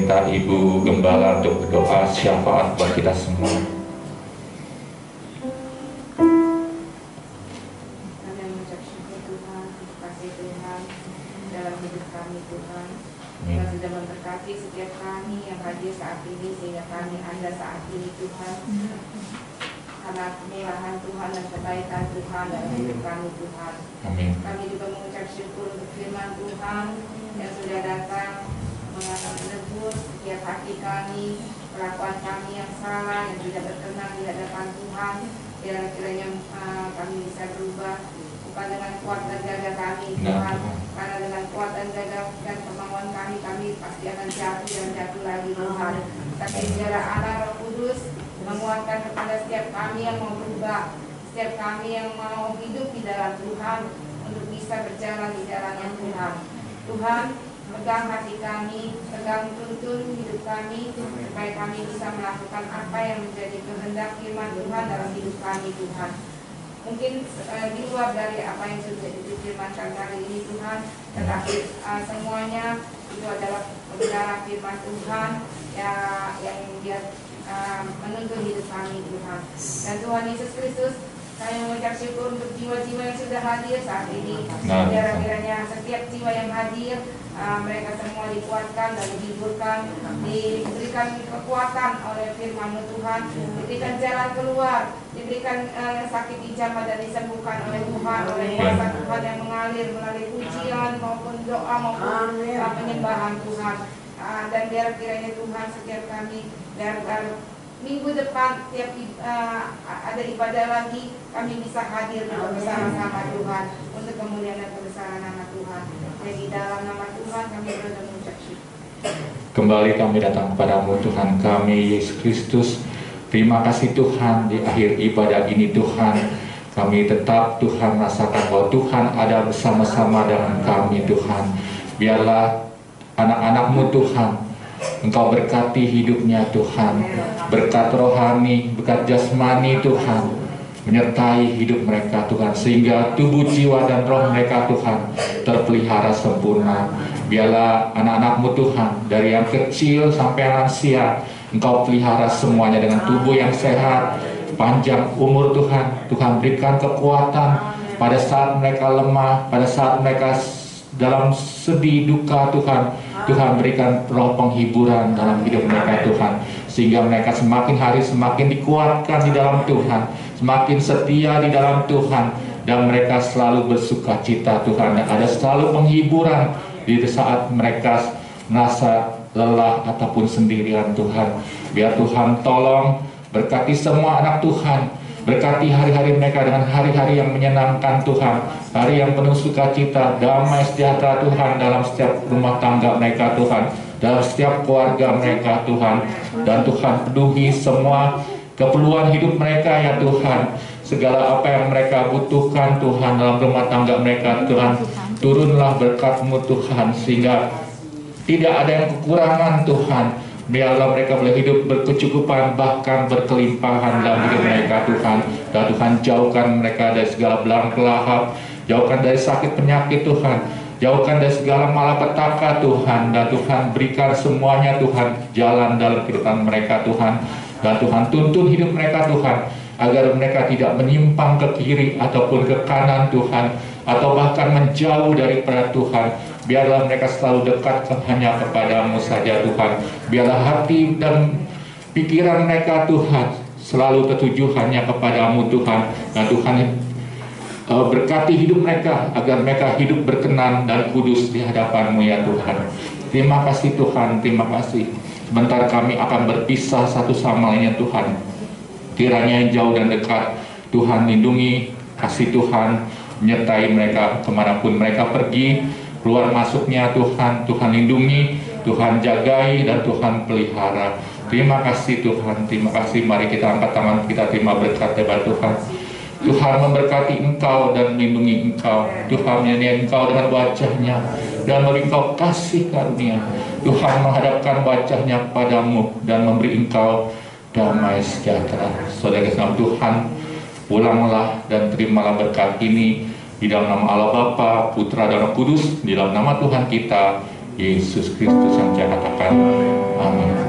minta Ibu Gembala untuk berdoa syafaat buat kita semua. Kami mengucap syukur Tuhan, terima kasih Tuhan dalam hidup kami Tuhan. Tuhan sudah memberkati setiap kami yang hadir saat ini sehingga kami ada saat ini Tuhan. Karena kemurahan Tuhan dan kebaikan Tuhan dalam hidup kami Tuhan. Amin. Kami juga mengucap syukur untuk firman Tuhan yang sudah datang menebus setiap hati kami, perlakuan kami yang salah, yang tidak berkenan di hadapan Tuhan. Biar kiranya kami bisa berubah, bukan dengan kuat dan gagah kami Tuhan, karena dengan kuat dan gagah dan kemauan kami pasti akan jatuh dan jatuh lagi Tuhan. Tapi biar anak Roh Kudus menguatkan kepada setiap kami yang mau berubah, setiap kami yang mau hidup di dalam Tuhan untuk bisa berjalan di jalannya Tuhan. Tuhan, pegang hati kami, pegang tuntun hidup kami, supaya kami bisa melakukan apa yang menjadi kehendak firman Tuhan dalam hidup kami Tuhan. Mungkin di luar dari apa yang sudah difirmankan kali ini Tuhan, tetapi semuanya itu adalah kebenaran firman Tuhan yang dia menuntun hidup kami Tuhan. Dan Tuhan Yesus Kristus, saya mengucap syukur untuk jiwa-jiwa yang sudah hadir saat ini. Biar kiranya setiap jiwa yang hadir, mereka semua dikuatkan dan dihiburkan, diberikan kekuatan oleh firman Tuhan, diberikan jalan keluar, diberikan sakit dijamah dan disembuhkan oleh Tuhan, oleh kuasa Tuhan yang mengalir melalui pujian maupun doa maupun penyembahan Tuhan. Dan biar kiranya Tuhan setiap kami, biar minggu depan tiap ada ibadah lagi, kami bisa hadir bersama-sama Tuhan untuk kemuliaan dan kebesaran nama Tuhan. Jadi dalam nama Tuhan kami berdoa mengucap syukur. Kembali kami datang kepadamu Tuhan kami Yesus Kristus. Terima kasih Tuhan, di akhir ibadah ini Tuhan, kami tetap Tuhan merasakan bahwa Tuhan ada bersama-sama dengan kami Tuhan. Biarlah anak-anak-Mu Tuhan, Engkau berkati hidupnya Tuhan, berkat rohani, berkat jasmani Tuhan, menyertai hidup mereka Tuhan, sehingga tubuh, jiwa, dan roh mereka Tuhan terpelihara sempurna. Biarlah anak-anak-Mu Tuhan, dari yang kecil sampai yang lansia, Engkau pelihara semuanya dengan tubuh yang sehat, panjang umur Tuhan. Tuhan berikan kekuatan pada saat mereka lemah, pada saat mereka dalam sedih, duka Tuhan. Tuhan berikan roh penghiburan dalam hidup mereka Tuhan, sehingga mereka semakin hari semakin dikuatkan di dalam Tuhan, semakin setia di dalam Tuhan, dan mereka selalu bersuka cita Tuhan. Dan ada selalu penghiburan di saat mereka merasa lelah ataupun sendirian Tuhan. Biar Tuhan tolong berkati semua anak Tuhan, berkati hari-hari mereka dengan hari-hari yang menyenangkan Tuhan, hari yang penuh sukacita, damai sejahtera Tuhan dalam setiap rumah tangga mereka Tuhan, dalam setiap keluarga mereka Tuhan. Dan Tuhan penuhi semua keperluan hidup mereka ya Tuhan, segala apa yang mereka butuhkan Tuhan dalam rumah tangga mereka Tuhan. Turunlah berkat-Mu Tuhan, sehingga tidak ada yang kekurangan Tuhan. Biarlah mereka boleh hidup berkecukupan, bahkan berkelimpahan dalam hidup mereka Tuhan. Dan Tuhan jauhkan mereka dari segala belang kelahap, jauhkan dari sakit penyakit Tuhan, jauhkan dari segala malapetaka Tuhan. Dan Tuhan berikan semuanya Tuhan jalan dalam kehidupan mereka Tuhan. Dan Tuhan tuntun hidup mereka Tuhan, agar mereka tidak menyimpang ke kiri ataupun ke kanan Tuhan, atau bahkan menjauh daripada Tuhan. Biarlah mereka selalu dekat hanya kepada-Mu saja Tuhan. Biarlah hati dan pikiran mereka Tuhan selalu tertuju hanya kepada-Mu Tuhan. Dan Tuhan berkati hidup mereka, agar mereka hidup berkenan dan kudus di hadapan-Mu ya Tuhan. Terima kasih Tuhan, terima kasih. Sebentar kami akan berpisah satu sama lainnya Tuhan. Kiranya yang jauh dan dekat, Tuhan lindungi, kasih Tuhan menyertai mereka kemanapun mereka pergi, keluar masuknya Tuhan. Tuhan lindungi, Tuhan jagai, dan Tuhan pelihara. Terima kasih Tuhan, terima kasih. Mari kita angkat tangan kita terima berkat dari Tuhan. Tuhan memberkati engkau dan melindungi engkau. Tuhan menyertai engkau dengan wajahnya dan memberi engkau kasih karunia. Tuhan menghadapkan wajahnya kepadamu dan memberi engkau damai sejahtera. Saudara dalam Tuhan, pulanglah dan terimalah berkat ini di dalam nama Allah Bapa, Putra, dan Roh Kudus, di dalam nama Tuhan kita, Yesus Kristus yang saya katakan. Amin.